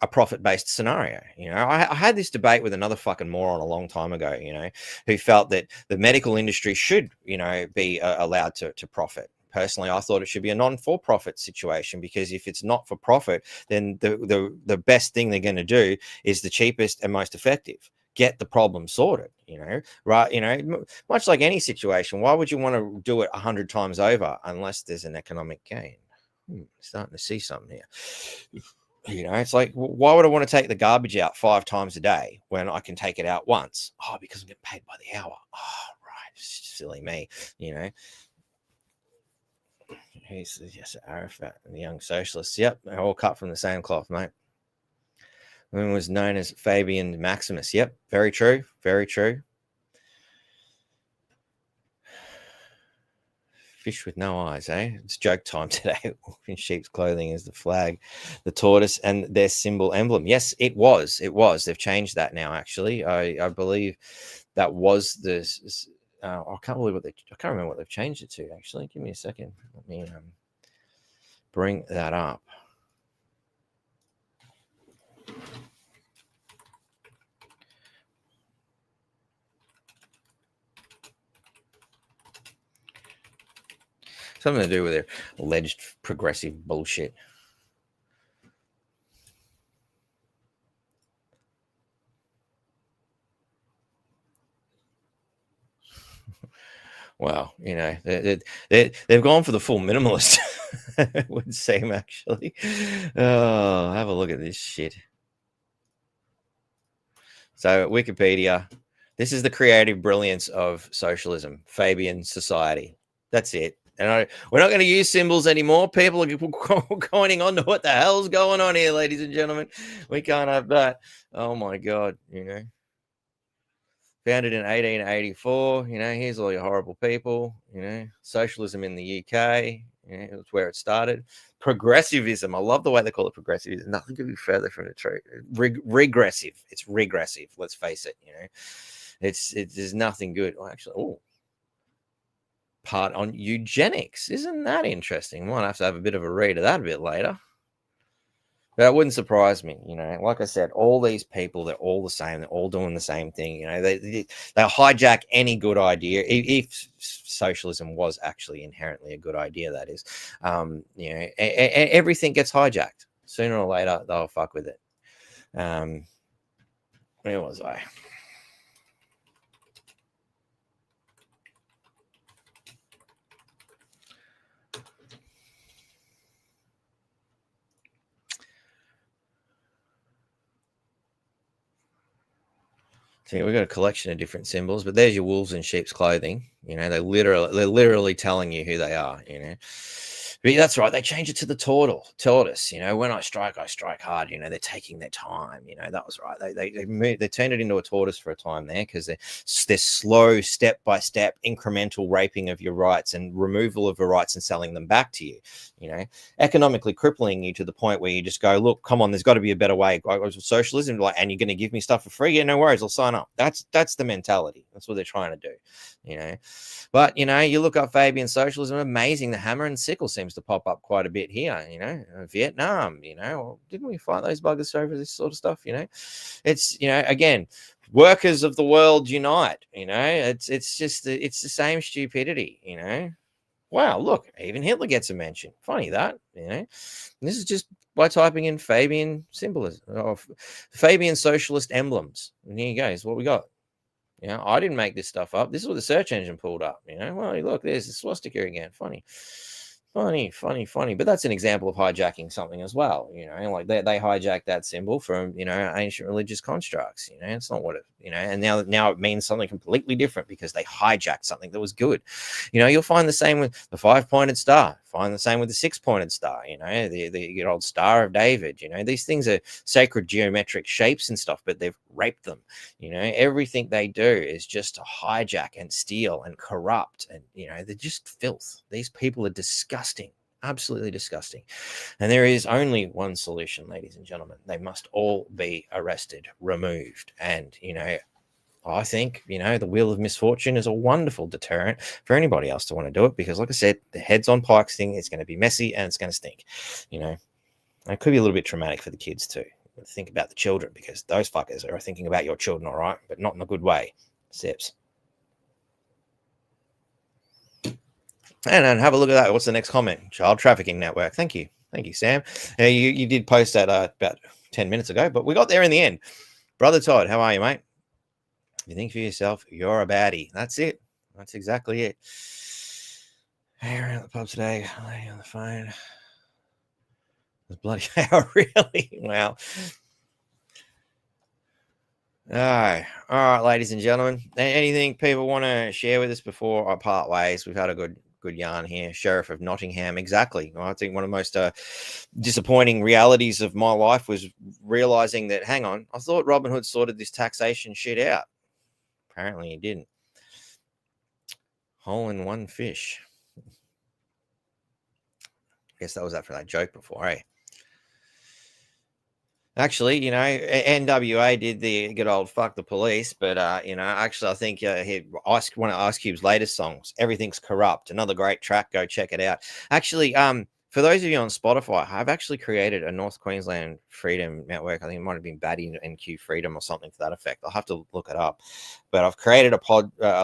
a profit-based scenario. I had this debate with another fucking moron a long time ago, who felt that the medical industry should, be allowed to profit. Personally, I thought it should be a non-for-profit situation, because if it's not for profit, then the best thing they're going to do is the cheapest and most effective. Get the problem sorted, right? Much like any situation, why would you want to do it 100 times over unless there's an economic gain? Starting to see something here. It's like, why would I want to take the garbage out 5 times a day when I can take it out once? Oh, because I'm getting paid by the hour. Oh, right. Silly me, He's yes, Arafat and the Young Socialists. Yep, they're all cut from the same cloth, mate. One was known as Fabian Maximus. Yep, very true. Very true. Fish with no eyes, eh? It's joke time today. In sheep's clothing is the flag, the tortoise, and their symbol emblem. Yes, it was. It was. They've changed that now. Actually, I believe that was this. I can't remember what they've changed it to. Actually, give me a second. Let me bring that up. Something to do with their alleged progressive bullshit. Well, they've gone for the full minimalist. It would seem, actually. Oh, have a look at this shit. So Wikipedia, this is the creative brilliance of socialism, Fabian society. That's it. And we're not going to use symbols anymore. People are going on to what the hell's going on here, ladies and gentlemen. We can't have that. Oh my God, Founded in 1884, here's all your horrible people, socialism in the UK, that's where it started. Progressivism, I love the way they call it progressivism. Nothing could be further from the truth. Regressive, it's regressive. Let's face it, there's nothing good. Well, actually, part on eugenics, isn't that interesting? Might have to have a bit of a read of that a bit later. That wouldn't surprise me, Like I said, all these people, they're all the same. They're all doing the same thing, They hijack any good idea, if socialism was actually inherently a good idea. That is, everything gets hijacked sooner or later. They'll fuck with it. Where was I? So we've got a collection of different symbols, but there's your wolves in sheep's clothing. They're literally telling you who they are. But that's right. They changed it to the tortoise. When I strike hard. They're taking their time. That was right. They turned it into a tortoise for a time there because they're slow, step by step, incremental raping of your rights and removal of your rights and selling them back to you. Economically crippling you to the point where you just go, look, come on, there's got to be a better way. Socialism, and you're going to give me stuff for free? Yeah, no worries, I'll sign up. That's the mentality. That's what they're trying to do. But you look up Fabian socialism, amazing. The hammer and sickle seems to pop up quite a bit here. Vietnam. Didn't we fight those buggers over this sort of stuff? It's again, workers of the world unite. It's just it's the same stupidity. Wow, look, even Hitler gets a mention. Funny that. This is just by typing in Fabian symbolism or Fabian socialist emblems. And here you go. Is what we got. I didn't make this stuff up. This is what the search engine pulled up. Well, look, there's the swastika again. Funny. But that's an example of hijacking something as well. Like they hijacked that symbol from, ancient religious constructs. It's not what it, and now it means something completely different because they hijacked something that was good. You'll find the same with the 5-pointed star. Find the same with the 6-pointed star. The good old Star of David. These things are sacred geometric shapes and stuff, but they've raped them. Everything they do is just to hijack and steal and corrupt, and they're just filth. These people are disgusting, absolutely disgusting. And there is only one solution, ladies and gentlemen. They must all be arrested, removed, and I think, the wheel of misfortune is a wonderful deterrent for anybody else to want to do it because, like I said, the heads on pikes thing is going to be messy and it's going to stink. It could be a little bit traumatic for the kids too. Think about the children because those fuckers are thinking about your children, all right, but not in a good way. Sips. And have a look at that. What's the next comment? Child trafficking network. Thank you, Sam. You did post that about 10 minutes ago, but we got there in the end. Brother Todd, how are you, mate? You think for yourself, you're a baddie. That's it. That's exactly it. Hey, we're at the pub today. Lady on the phone. It was bloody hell, really? Wow. All right, ladies and gentlemen. Anything people want to share with us before I part ways? We've had a good yarn here. Sheriff of Nottingham. Exactly. I think one of the most disappointing realities of my life was realizing that, hang on, I thought Robin Hood sorted this taxation shit out. Apparently he didn't. Hole in one fish. I guess that was after that joke before, eh? Actually, NWA did the good old fuck the police, but actually I think one of Ice Cube's latest songs, Everything's Corrupt, another great track. Go check it out. Actually, for those of you on Spotify, I've actually created a North Queensland Freedom Network. I think it might have been Batty and Q Freedom or something to that effect. I'll have to look it up. But I've created a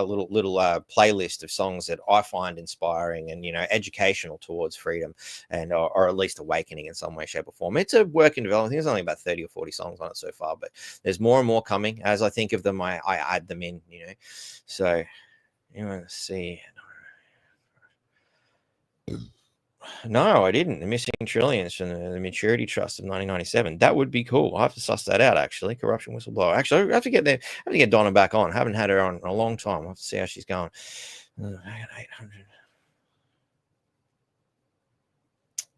little playlist of songs that I find inspiring and educational towards freedom and or at least awakening in some way, shape, or form. It's a work in development. I think there's only about 30 or 40 songs on it so far, but there's more and more coming. As I think of them, I add them in. So you want to see. No, I didn't. The Missing Trillions from the Maturity Trust of 1997. That would be cool. I'll have to suss that out, actually. Corruption Whistleblower. Actually, I have to get there. I have to get Donna back on. I haven't had her on in a long time. I'll have to see how she's going. 800.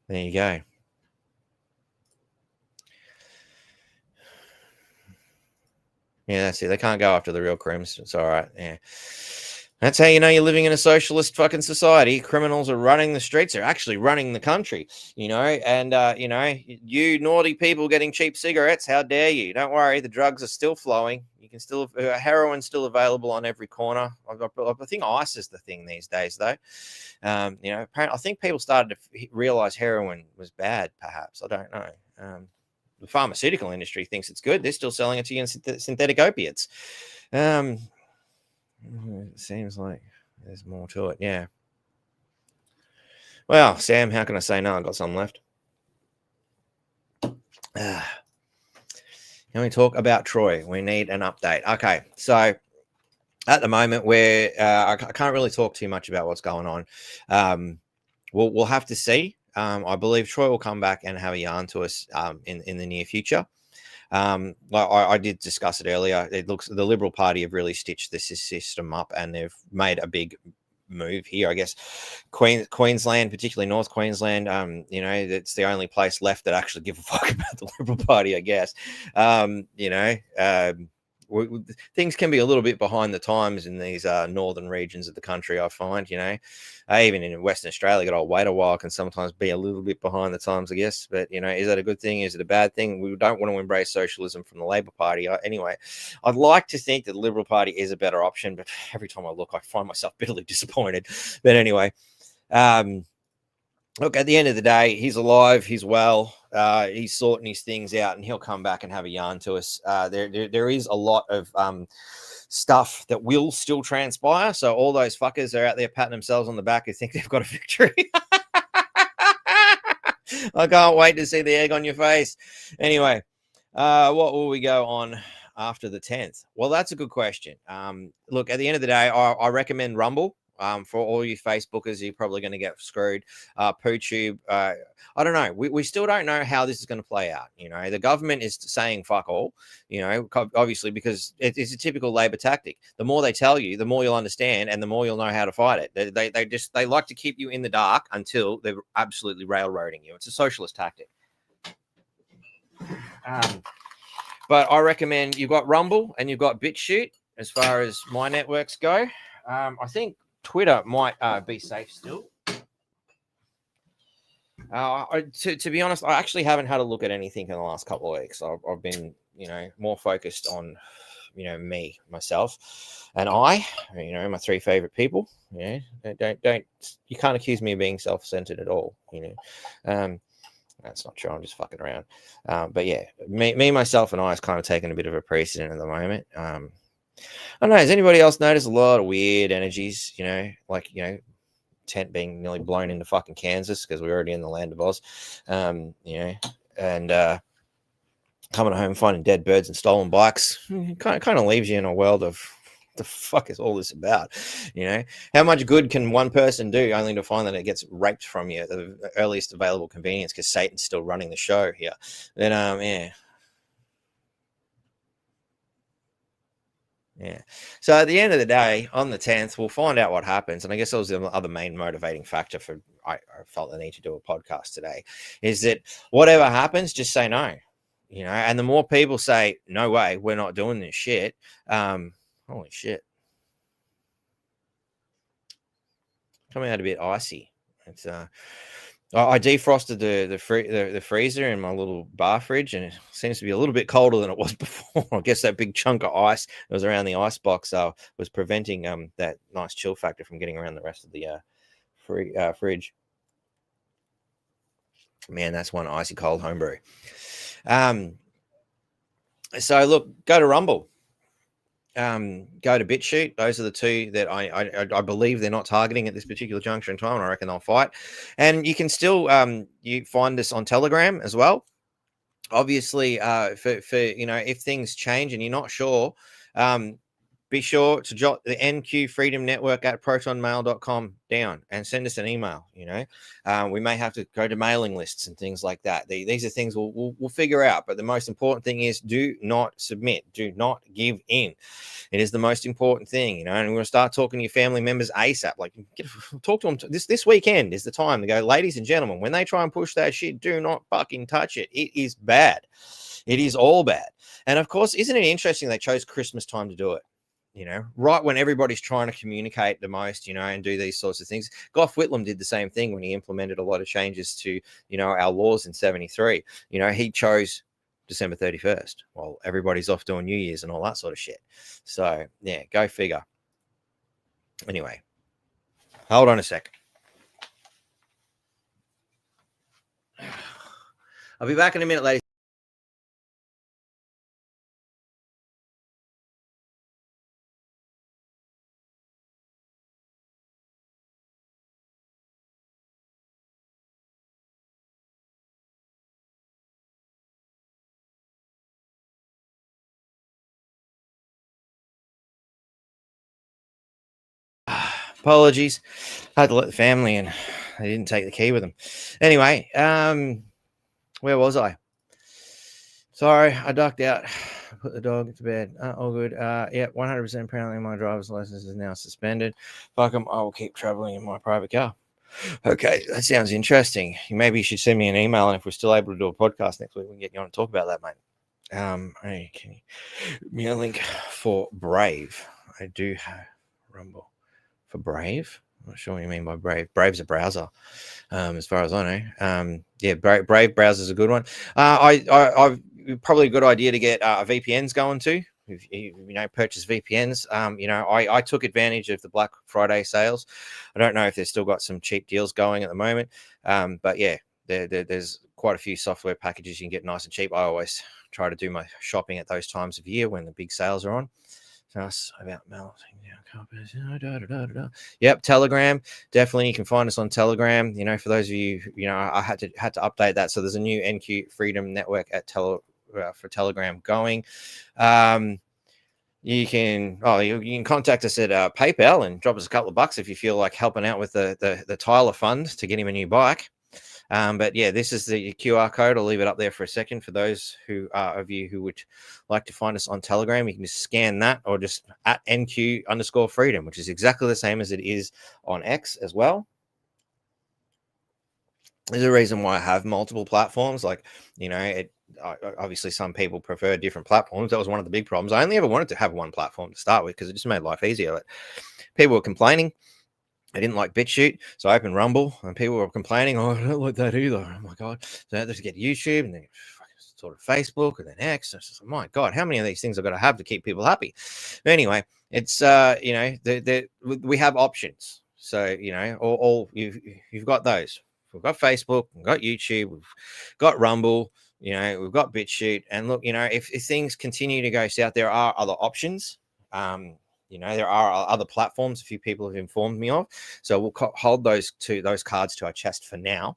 There you go. Yeah, that's it. They can't go after the real crimes. It's all right. Yeah. That's how you know you're living in a socialist fucking society. Criminals are running the streets. They're actually running the country, and, you naughty people getting cheap cigarettes, how dare you? Don't worry, the drugs are still flowing. You can still, heroin's still available on every corner. I think ice is the thing these days, though. Apparently, I think people started to realize heroin was bad, perhaps. I don't know. The pharmaceutical industry thinks it's good. They're still selling it to you in synthetic opiates. It seems like there's more to it. Yeah. Well, Sam, how can I say no? I've got some left. Can we talk about Troy? We need an update. Okay. So at the moment, I can't really talk too much about what's going on. We'll have to see. I believe Troy will come back and have a yarn to us in the near future. I did discuss it earlier. It looks the Liberal Party have really stitched this system up, and they've made a big move here. I guess Queensland, particularly North Queensland, you know, it's the only place left that actually give a fuck about the Liberal Party, I guess. You know, things can be a little bit behind the times in these northern regions of the country, I find. You know, even in Western Australia, got to wait a while, can sometimes be a little bit behind the times, I guess. But, you know, is that a good thing? Is it a bad thing? We don't want to embrace socialism from the Labor Party. Anyway, I'd like to think that the Liberal Party is a better option, but every time I look, I find myself bitterly disappointed. But anyway, look, at the end of the day, he's alive, he's well, he's sorting his things out, and he'll come back and have a yarn to us. There is a lot of stuff that will still transpire. So all those fuckers are out there patting themselves on the back who think they've got a victory. I can't wait to see the egg on your face. Anyway, what will we go on after the 10th? Well, that's a good question. Look, at the end of the day, I recommend Rumble. For all you Facebookers, you're probably going to get screwed. PooTube, I don't know. We still don't know how this is going to play out. You know, the government is saying fuck all, you know, obviously, because it's a typical Labor tactic. The more they tell you, the more you'll understand and the more you'll know how to fight it. They like to keep you in the dark until they're absolutely railroading you. It's a socialist tactic. But I recommend you've got Rumble and you've got BitChute as far as my networks go. I think Twitter might be safe still. To be honest, I actually haven't had a look at anything in the last couple of weeks. I've been, you know, more focused on, you know, myself, and you know, my three favorite people. You know, don't you can't accuse me of being self-centered at all. You know, that's not true. I'm just fucking around. But yeah, me, myself, and I is kind of taking a bit of a precedent at the moment. I don't know. Has anybody else noticed a lot of weird energies? You know, like, you know, tent being nearly blown into fucking Kansas because we're already in the land of Oz. You know, and coming home finding dead birds and stolen bikes kind of leaves you in a world of what the fuck is all this about? You know, how much good can one person do only to find that it gets raped from you at the earliest available convenience because Satan's still running the show here? Then yeah. Yeah. So at the end of the day, on the 10th, we'll find out what happens. And I guess that was the other main motivating factor for I felt the need to do a podcast today, is that whatever happens, just say no. You know, and the more people say, no way, we're not doing this shit. Holy shit. Coming out a bit icy. It's I defrosted the freezer in my little bar fridge, and it seems to be a little bit colder than it was before. I guess that big chunk of ice that was around the ice box was preventing that nice chill factor from getting around the rest of the fridge. Man, that's one icy cold homebrew. So look, go to Rumble. Go to BitChute. Those are the two that I believe they're not targeting at this particular juncture in time, and I reckon they'll fight. And you can still you find us on Telegram as well. Obviously, for you know, if things change and you're not sure, be sure to jot the NQ Freedom Network at protonmail.com down and send us an email. You know, we may have to go to mailing lists and things like that. These are things we'll figure out. But the most important thing is do not submit. Do not give in. It is the most important thing, you know, and we're going to start talking to your family members ASAP. Like, talk to them. This weekend is the time to go, ladies and gentlemen, when they try and push that shit, do not fucking touch it. It is bad. It is all bad. And of course, isn't it interesting they chose Christmas time to do it? You know, right when everybody's trying to communicate the most, you know, and do these sorts of things. Gough Whitlam did the same thing when he implemented a lot of changes to, you know, our laws in 73. You know, he chose December 31st while everybody's off doing New Year's and all that sort of shit. So, yeah, go figure. Anyway, hold on a sec. I'll be back in a minute, ladies. Apologies. I had to let the family in. They didn't take the key with them. Anyway, where was I? Sorry, I ducked out. put the dog to bed. All good. Yeah, 100%. Apparently, my driver's license is now suspended. Fuck 'em. I will keep traveling in my private car. Okay, that sounds interesting. Maybe you should send me an email, and if we're still able to do a podcast next week, we can get you on and talk about that, mate. Hey, can you give me a link for Brave? I do have Rumble for Brave. I'm not sure what you mean by Brave. Brave's a browser, as far as I know. Yeah, Brave browser is a good one. I've probably a good idea to get VPNs going too. If you purchase VPNs. I took advantage of the Black Friday sales. I don't know if they've still got some cheap deals going at the moment, but yeah, there's quite a few software packages you can get nice and cheap. I always try to do my shopping at those times of year when the big sales are on. Us about melting down. Yep, Telegram. Definitely, you can find us on Telegram. For those of you, I had to update that. So there's a new NQ Freedom Network at for Telegram going. You can contact us at PayPal and drop us a couple of bucks if you feel like helping out with the Tyler fund to get him a new bike. But yeah, this is the QR code. I'll leave it up there for a second for those of you who would like to find us on Telegram. You can just scan that or just at NQ_freedom, which is exactly the same as it is on X as well. There's a reason why I have multiple platforms. Like, obviously some people prefer different platforms. That was one of the big problems. I only ever wanted to have one platform to start with because it just made life easier. Like, people were complaining I didn't like BitChute, so I opened Rumble, and people were complaining, "Oh, I don't like that either." Oh my god! So I had to get YouTube, and then sort of Facebook, and then X. And just, my god, how many of these things I've got to have to keep people happy? But anyway, it's we have options. So all you've got those. We've got Facebook, we've got YouTube, we've got Rumble. We've got BitChute, and look, if things continue to go south, there are other options. There are other platforms a few people have informed me of. So we'll hold those cards to our chest for now.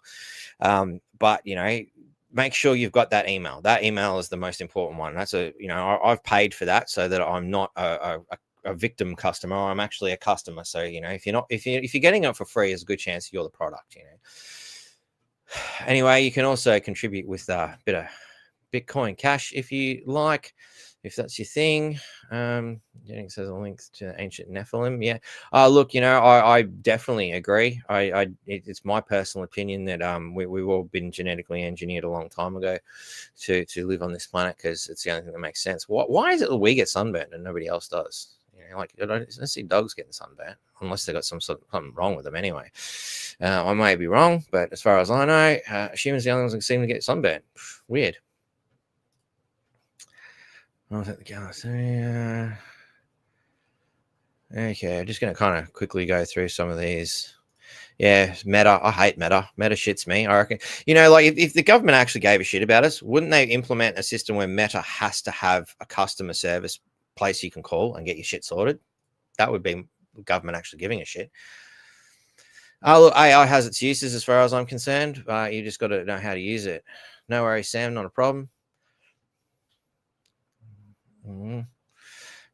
But, make sure you've got that email. That email is the most important one. That's I've paid for that so that I'm not a victim customer. I'm actually a customer. So, if you're getting it for free, there's a good chance you're the product, Anyway, you can also contribute with a bit of Bitcoin Cash if you like. If that's your thing. Jennings says a link to ancient Nephilim. Yeah. Look, I definitely agree. It's my personal opinion that we've all been genetically engineered a long time ago to live on this planet because it's the only thing that makes sense. Why is it that we get sunburned and nobody else does? I don't see dogs getting sunburned unless they got something wrong with them anyway. I may be wrong, but as far as I know, humans are the only ones that seem to get sunburned. Weird. I'll take the gas. Okay, I'm just going to kind of quickly go through some of these. Yeah, Meta. I hate Meta. Meta shits me. I reckon, if the government actually gave a shit about us, wouldn't they implement a system where Meta has to have a customer service place you can call and get your shit sorted? That would be government actually giving a shit. Look, AI has its uses as far as I'm concerned. You just got to know how to use it. No worries, Sam. Not a problem. Mm-hmm.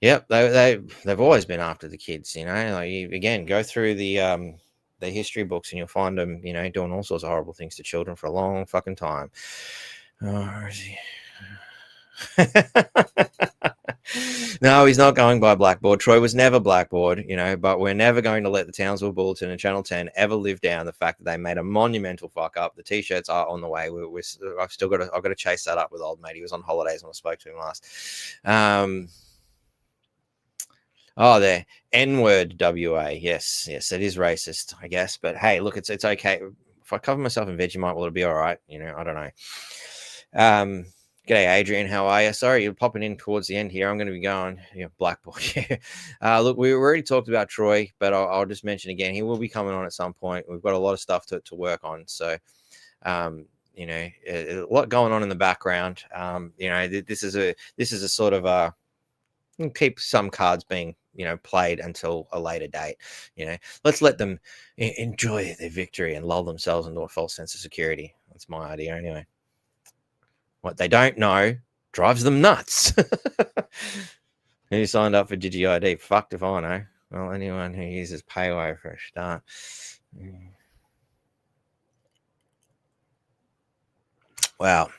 Yep, they've always been after the kids. Again, go through the history books and you'll find them, doing all sorts of horrible things to children for a long fucking time. Oh, where is he? No, he's not going by Blackboard. Troy was never Blackboard, but we're never going to let the Townsville Bulletin and Channel 10 ever live down the fact that they made a monumental fuck up. The t-shirts are on the way. I've got to chase that up with old mate. He was on holidays when I spoke to him last. There. N-word WA. Yes, it is racist, I guess. But hey, look, it's okay. If I cover myself in Vegemite, will it be all right? I don't know. G'day, Adrian. How are you? Sorry, you're popping in towards the end here. I'm going to be going, Blackboard. Yeah. Look, we already talked about Troy, but I'll just mention again, he will be coming on at some point. We've got a lot of stuff to work on. So, a lot going on in the background. This is a sort of keep some cards being played until a later date. Let's let them enjoy their victory and lull themselves into a false sense of security. That's my idea anyway. What they don't know drives them nuts. Who signed up for DigiID? Fucked if I know. Well, anyone who uses Payway for a start. Wow,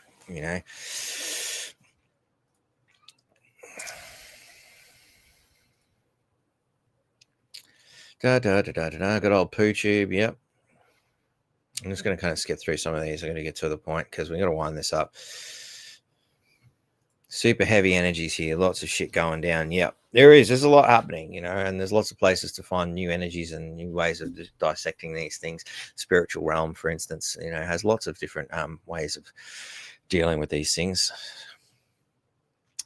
Good old poo tube. Yep. I'm just going to kind of skip through some of these. I'm going to get to the point because we got to wind this up. Super heavy energies here. Lots of shit going down. Yep. There's a lot happening, and there's lots of places to find new energies and new ways of dissecting these things. Spiritual realm, for instance, has lots of different ways of dealing with these things.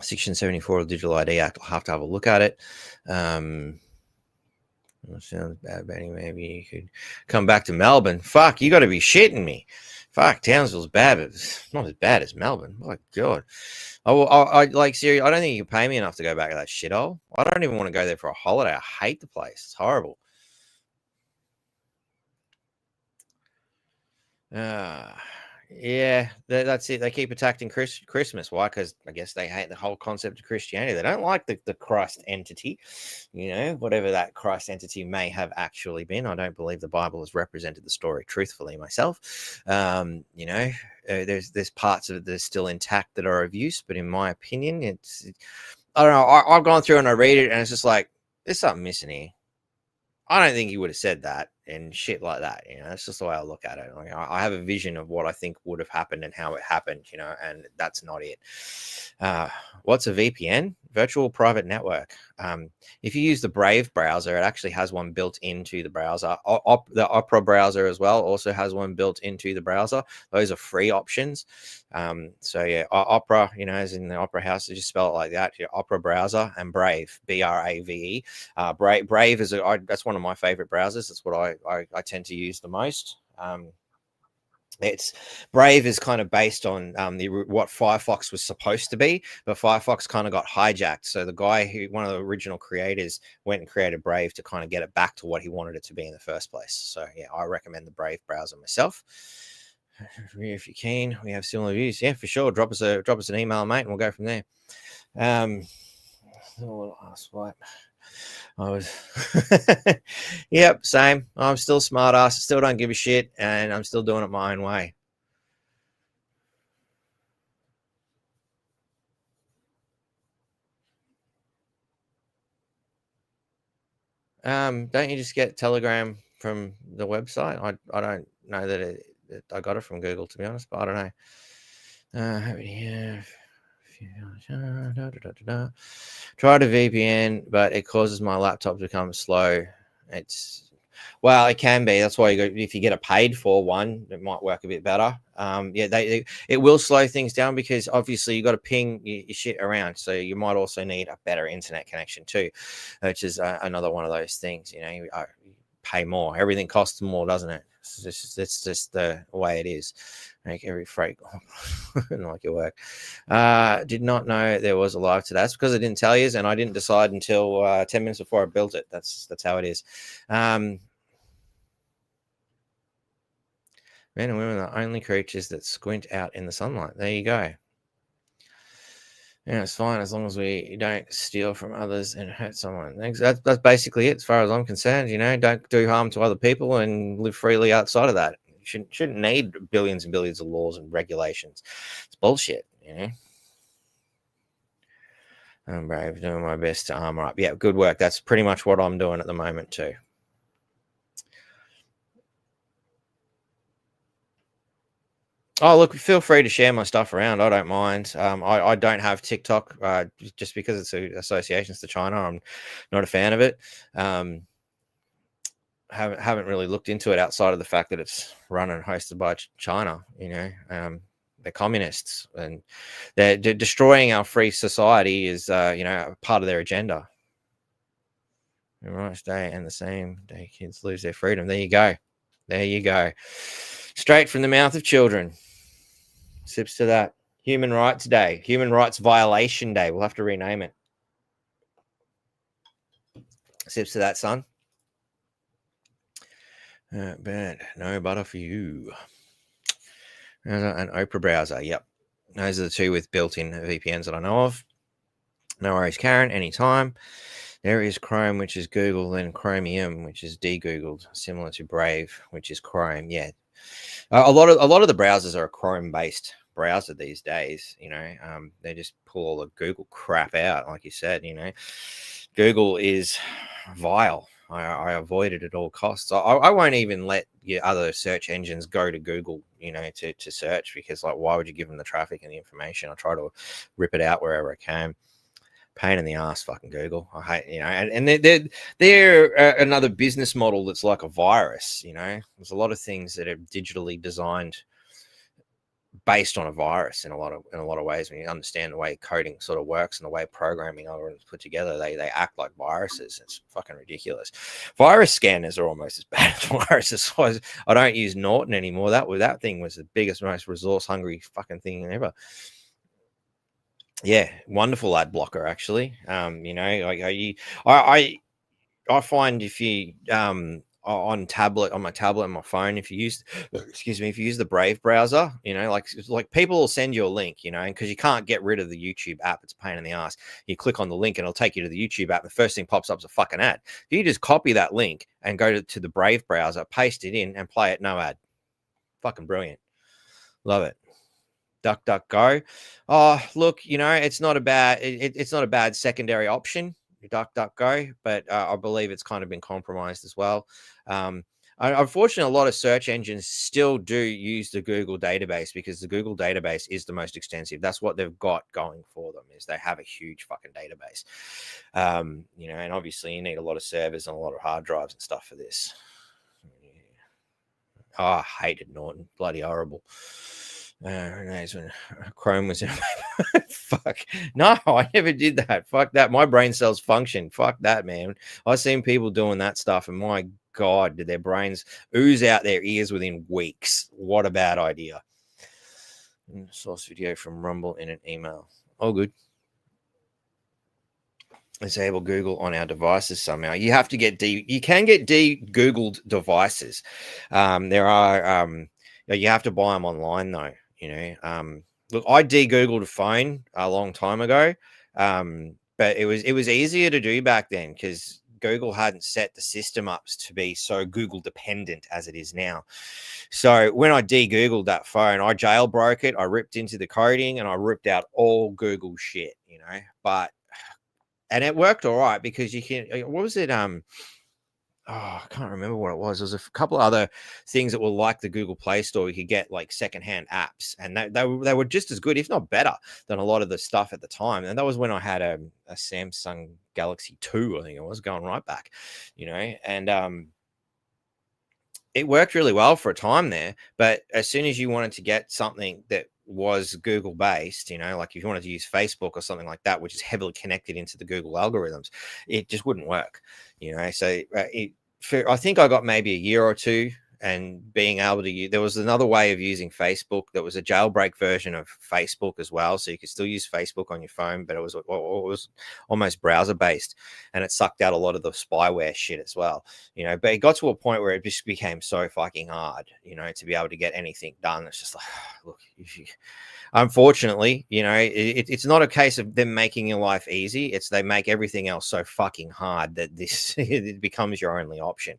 Section 74 of the Digital ID Act. I'll have to have a look at it. Sounds bad, Benny. Maybe you could come back to Melbourne. Fuck, you got to be shitting me. Fuck, Townsville's bad, but it's not as bad as Melbourne. My God. I like, seriously, I don't think you can pay me enough to go back to that shithole. I don't even want to go there for a holiday. I hate the place. It's horrible. Yeah, that's it. They keep attacking Christmas. Why? Because I guess they hate the whole concept of Christianity. They don't like the Christ entity, whatever that Christ entity may have actually been. I don't believe the Bible has represented the story truthfully myself. There's parts of it that are still intact that are of use, but in my opinion, I don't know. I've gone through and I read it, and it's just like there's something missing here. I don't think he would have said that and shit like that. That's just the way I look at it. Like, I have a vision of what I think would have happened and how it happened, and that's not it. What's a VPN? Virtual private network. If you use the Brave browser, it actually has one built into the browser. The Opera browser as well also has one built into the browser. Those are free options. So yeah, Opera, as in the Opera House, they just spell it like that. Opera browser and Brave, Brave. Brave is that's one of my favorite browsers. That's what I tend to use the most. It's Brave is kind of based on what Firefox was supposed to be, but Firefox kind of got hijacked. So the guy one of the original creators, went and created Brave to kind of get it back to what he wanted it to be in the first place. So yeah, I recommend the Brave browser myself. If you can, we have similar views. Yeah, for sure. Drop us an email, mate, and we'll go from there. What? I was yep, same. I'm still smart ass, still don't give a shit, and I'm still doing it my own way. Don't you just get Telegram from the website? I don't know that I got it from Google, to be honest, but I don't know. Tried a VPN, but it causes my laptop to become slow. It can be. That's why if you get a paid for one, it might work a bit better. It will slow things down because obviously you got to ping your shit around. So you might also need a better internet connection too, which is another one of those things. You pay more. Everything costs more, doesn't it? It's just the way it is. Make every freight like your work. Did not know there was a live today. That's because I didn't tell you, and I didn't decide until 10 minutes before I built it. That's how it is. Men and women are the only creatures that squint out in the sunlight. There you go. Yeah, it's fine as long as we don't steal from others and hurt someone. That's basically it, as far as I'm concerned. Don't do harm to other people and live freely outside of that. You shouldn't need billions and billions of laws and regulations. It's bullshit. I'm brave, doing my best to armor up. Yeah, good work. That's pretty much what I'm doing at the moment too. Oh, look, feel free to share my stuff around. I don't mind. I don't have TikTok just because it's associations to China. I'm not a fan of it. Haven't really looked into it outside of the fact that it's run and hosted by China. They're communists and they're destroying our free society is part of their agenda. Right, day and the same day kids lose their freedom. There you go. Straight from the mouth of children. Sips to that. Human Rights Day. Human Rights Violation Day. We'll have to rename it. Sips to that, son. Bad. No butter for you. An Opera browser. Yep. Those are the two with built-in VPNs that I know of. No worries, Karen. Anytime. There is Chrome, which is Google, then Chromium, which is de-Googled, similar to Brave, which is Chrome. Yeah. A lot of the browsers are a Chrome-based browser these days. They just pull all the Google crap out, like you said. Google is vile. I avoid it at all costs. I won't even let your other search engines go to Google, to search, because like, why would you give them the traffic and the information? I try to rip it out wherever I can. Pain in the ass, fucking Google. I hate, and they're another business model that's like a virus. There's a lot of things that are digitally designed based on a virus in a lot of ways. When you understand the way coding sort of works and the way programming algorithms put together, they act like viruses. It's fucking ridiculous. Virus scanners are almost as bad as viruses. I don't use Norton anymore. That thing was the biggest, most resource hungry fucking thing ever. Yeah, wonderful ad blocker actually. I find if you on my tablet and my phone, if you use the Brave browser, like people will send you a link, and because you can't get rid of the YouTube app, it's a pain in the ass. You click on the link and it'll take you to the YouTube app. The first thing pops up is a fucking ad. If you just copy that link and go to the Brave browser, paste it in and play it, no ad. Fucking brilliant. Love it. DuckDuckGo. Oh, look, it's not a bad secondary option, DuckDuckGo, but I believe it's kind of been compromised as well. Unfortunately, a lot of search engines still do use the Google database, because the Google database is the most extensive. That's what they've got going for them, is they have a huge fucking database. And obviously you need a lot of servers and a lot of hard drives and stuff for this. Oh, I hated Norton. Bloody horrible. When Chrome was in. Fuck. No, I never did that. Fuck that. My brain cells function. Fuck that, man. I've seen people doing that stuff, and my God, did their brains ooze out their ears within weeks. What a bad idea. Source video from Rumble in an email. All good. Disable Google on our devices somehow. You have to get you can get de-Googled devices. There are you have to buy them online though. Look, I de-Googled a phone a long time ago, but it was easier to do back then because Google hadn't set the system up to be so Google dependent as it is now. So when I de-Googled that phone, I jailbroke it, I ripped into the coding, and I ripped out all Google shit, and it worked all right, because you can, what was it? I can't remember what it was. There was a couple of other things that were like the Google Play Store. You could get like secondhand apps, and they were just as good, if not better, than a lot of the stuff at the time. And that was when I had a Samsung Galaxy 2, I think it was, going right back, and it worked really well for a time there. But as soon as you wanted to get something that was Google based, like if you wanted to use Facebook or something like that, which is heavily connected into the Google algorithms, it just wouldn't work, So I think I got maybe a year or two, and being able to use, there was another way of using Facebook that was a jailbreak version of Facebook as well, so you could still use Facebook on your phone, but it was almost browser based, and it sucked out a lot of the spyware shit as well, but it got to a point where it just became so fucking hard, to be able to get anything done. It's just like, look, unfortunately, it's not a case of them making your life easy. It's they make everything else so fucking hard that this it becomes your only option.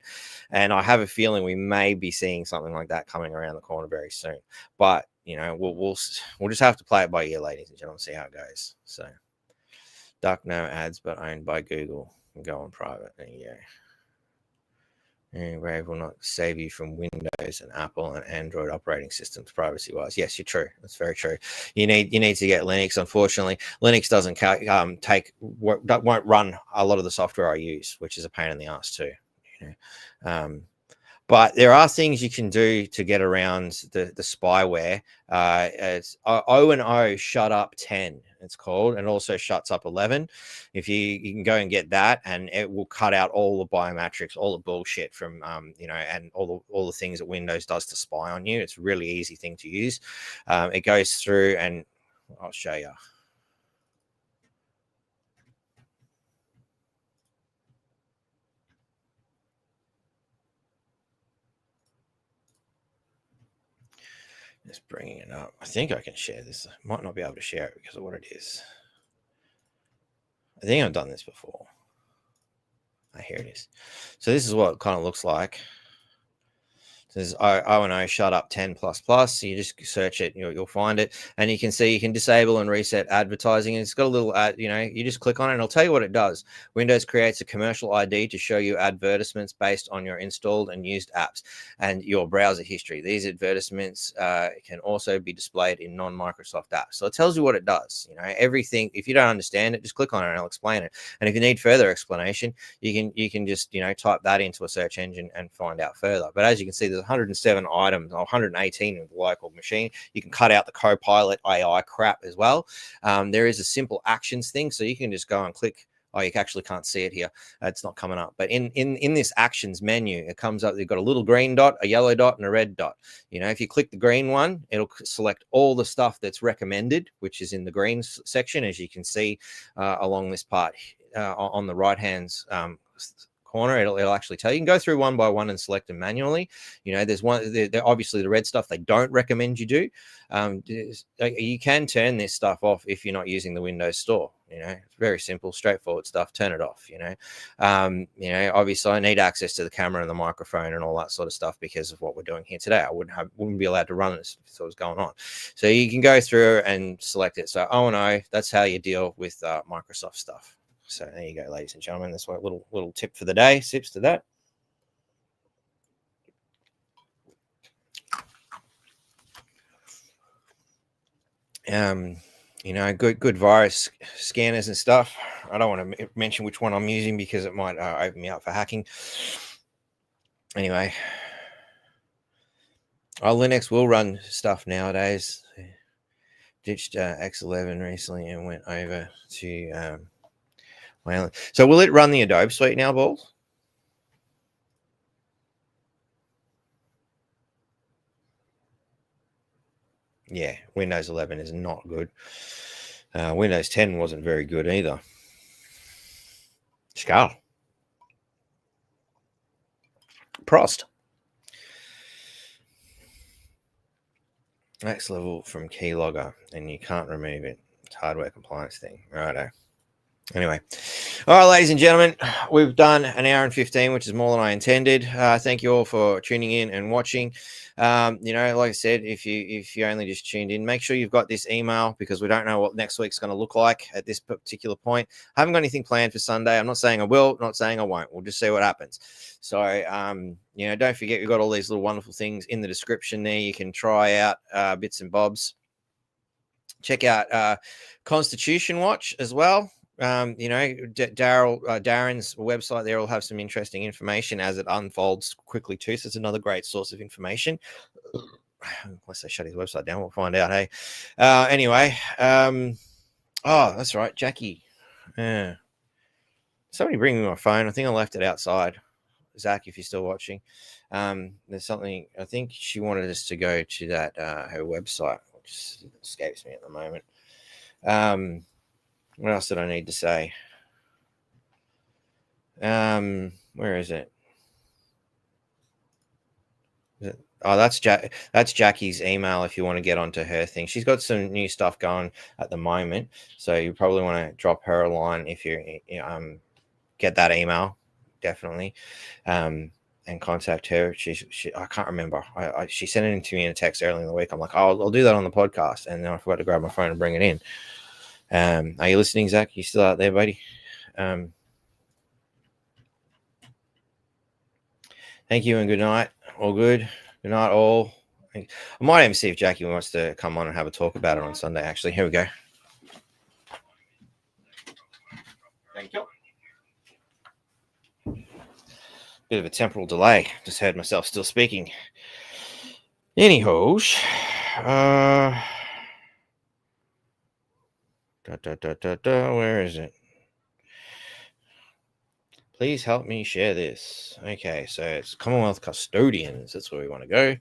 And I have a feeling we may be seeing something like that coming around the corner very soon. But we'll just have to play it by ear, ladies and gentlemen, see how it goes. So, Duck no ads, but owned by Google. Go on private. There you go. Brave will not save you from Windows and Apple and Android operating systems privacy-wise. Yes, you're true. That's very true. You need to get Linux. Unfortunately, Linux doesn't won't run a lot of the software I use, which is a pain in the ass too. But there are things you can do to get around the spyware. It's O&O shut up 10, it's called, and also shuts up 11. If you can go and get that, and it will cut out all the biometrics, all the bullshit from and all the things that Windows does to spy on you. It's a really easy thing to use. It goes through, and I'll show you. Just bringing it up. I think I can share this. I might not be able to share it because of what it is. I think I've done this before. Here it is. So this is what it kind of looks like. There's O&O shut up 10 plus plus. You just search it, you'll find it, and you can see you can disable and reset advertising. And it's got a little ad, you just click on it and it'll tell you what it does. Windows creates a commercial ID to show you advertisements based on your installed and used apps and your browser history. These advertisements can also be displayed in non-Microsoft apps. So it tells you what it does. Everything. If you don't understand it, just click on it and I'll explain it. And if you need further explanation, you can just type that into a search engine and find out further. But as you can see, there's 107 items or 118 in the local machine. You can cut out the Copilot AI crap as well. There is a simple actions thing, so you can just go and click. Oh, you actually can't see it here. It's not coming up. But in this actions menu, it comes up. You've got a little green dot, a yellow dot, and a red dot. If you click the green one, it'll select all the stuff that's recommended, which is in the green section, as you can see along this part on the right hand corner. It'll actually tell you. You can go through one by one and select them manually. There's one. They're obviously the red stuff they don't recommend you do. You can turn this stuff off if you're not using the Windows Store. It's very simple, straightforward stuff. Turn it off. Obviously I need access to the camera and the microphone and all that sort of stuff because of what we're doing here today. I wouldn't be allowed to run this if it was going on. So you can go through and select it. So O&O, that's how you deal with Microsoft stuff. So there you go, ladies and gentlemen. That's a little tip for the day. Sips to that. Good virus scanners and stuff. I don't want to mention which one I'm using because it might open me up for hacking. Anyway, Linux will run stuff nowadays. Ditched X11 recently and went over to so will it run the Adobe suite now, Balls? Yeah, Windows 11 is not good. Windows 10 wasn't very good either. Skull. Prost. Next level from keylogger, and you can't remove it. It's hardware compliance thing. Righto. Anyway, all right, ladies and gentlemen, we've done an hour and 15, which is more than I intended. Thank you all for tuning in and watching. Like I said, if you only just tuned in, make sure you've got this email because we don't know what next week's going to look like at this particular point. I haven't got anything planned for Sunday. I'm not saying I will, not saying I won't. We'll just see what happens. So, don't forget we've got all these little wonderful things in the description there. You can try out bits and bobs. Check out Constitution Watch as well. Darren's website there will have some interesting information as it unfolds quickly too. So it's another great source of information. Unless they shut his website down, we'll find out. Hey, anyway, that's right, Jackie. Yeah, somebody bring me my phone. I think I left it outside. Zach, if you're still watching, there's something. I think she wanted us to go to that her website, which escapes me at the moment. What else did I need to say? Where is it? That's Jackie's email if you want to get onto her thing. She's got some new stuff going at the moment, so you probably want to drop her a line if you get that email, definitely, and contact her. She I can't remember. She sent it to me in a text early in the week. I'm like, I'll do that on the podcast, and then I forgot to grab my phone and bring it in. Are you listening, Zach? You still out there, buddy? Thank you and good night. All good. Good night, all. I might even see if Jackie wants to come on and have a talk about it on Sunday, actually. Here we go. Thank you. Bit of a temporal delay. Just heard myself still speaking. Anyhow, where is it? Please help me share this. Okay, so it's Commonwealth Custodians. That's where we want to go.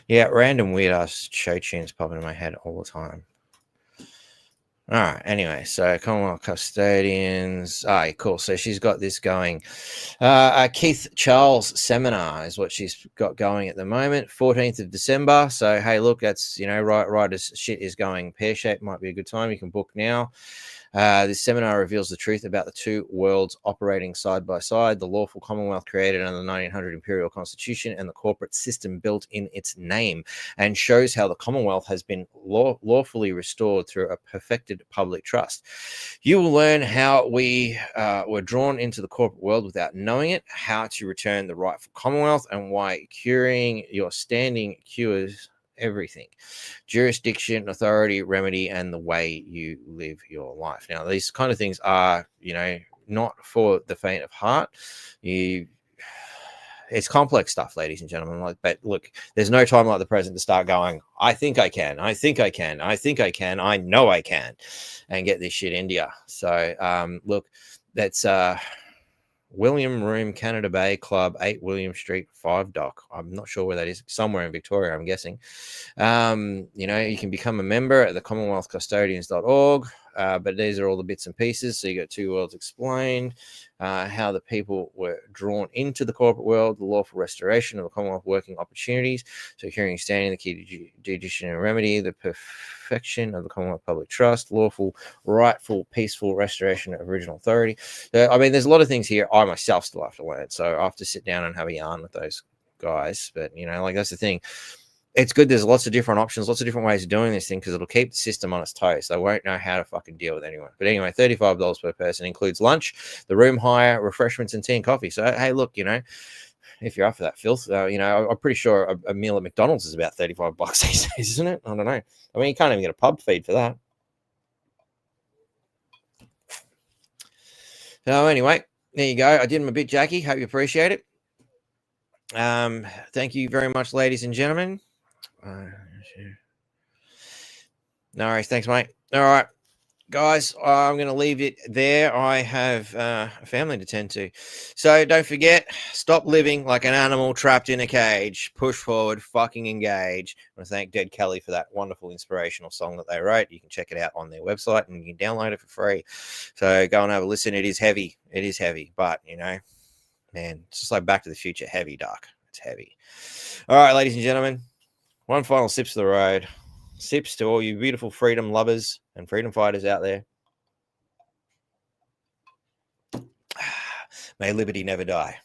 Yeah, random weird ass show tunes popping in my head all the time. All right. Anyway, so Commonwealth custodians. All right, cool. So she's got this going. Keith Charles seminar is what she's got going at the moment. 14th of December. So hey, look, that's right as shit is going pear shaped. Might be a good time. You can book now. This seminar reveals the truth about the two worlds operating side by side, the lawful Commonwealth created under the 1900 Imperial Constitution and the corporate system built in its name, and shows how the Commonwealth has been lawfully restored through a perfected public trust. You will learn how we were drawn into the corporate world without knowing it, how to return the rightful Commonwealth, and why curing your standing cures everything: jurisdiction, authority, remedy, and the way you live your life. Now, these kind of things are, not for the faint of heart. It's complex stuff, ladies and gentlemen. But look, there's no time like the present to start going, I think I can, I think I can, I think I can, I know I can, and get this shit into you. So, look, that's William Room, Canada Bay Club, 8 William Street, 5 Dock. I'm not sure where that is. Somewhere in Victoria, I'm guessing. You can become a member at the commonwealthcustodians.org. But these are all the bits and pieces. So you got Two Worlds Explained, how the people were drawn into the corporate world, the lawful restoration of the Commonwealth working opportunities, securing standing, the key judicial remedy, the perfection of the Commonwealth public trust, lawful, rightful, peaceful restoration of original authority. There's a lot of things here I myself still have to learn. So I have to sit down and have a yarn with those guys. But, that's the thing. It's good. There's lots of different options, lots of different ways of doing this thing, because it'll keep the system on its toes. They won't know how to fucking deal with anyone. But anyway, $35 per person includes lunch, the room hire, refreshments, and tea and coffee. So, hey, look, if you're up for that filth, I'm pretty sure a meal at McDonald's is about $35 these days, isn't it? I don't know. You can't even get a pub feed for that. So anyway, there you go. I did them a bit, Jackie. Hope you appreciate it. Thank you very much, ladies and gentlemen. No worries. Thanks, mate. All right, guys, I'm going to leave it there. I have a family to tend to. So don't forget, stop living like an animal trapped in a cage. Push forward, fucking engage. I want to thank Dead Kelly for that wonderful inspirational song that they wrote. You can check it out on their website and you can download it for free. So go and have a listen. It is heavy. It is heavy. But, man, it's just like Back to the Future. Heavy, Doc. It's heavy. All right, ladies and gentlemen, one final sips to the road. Sips to all you beautiful freedom lovers and freedom fighters out there. May liberty never die.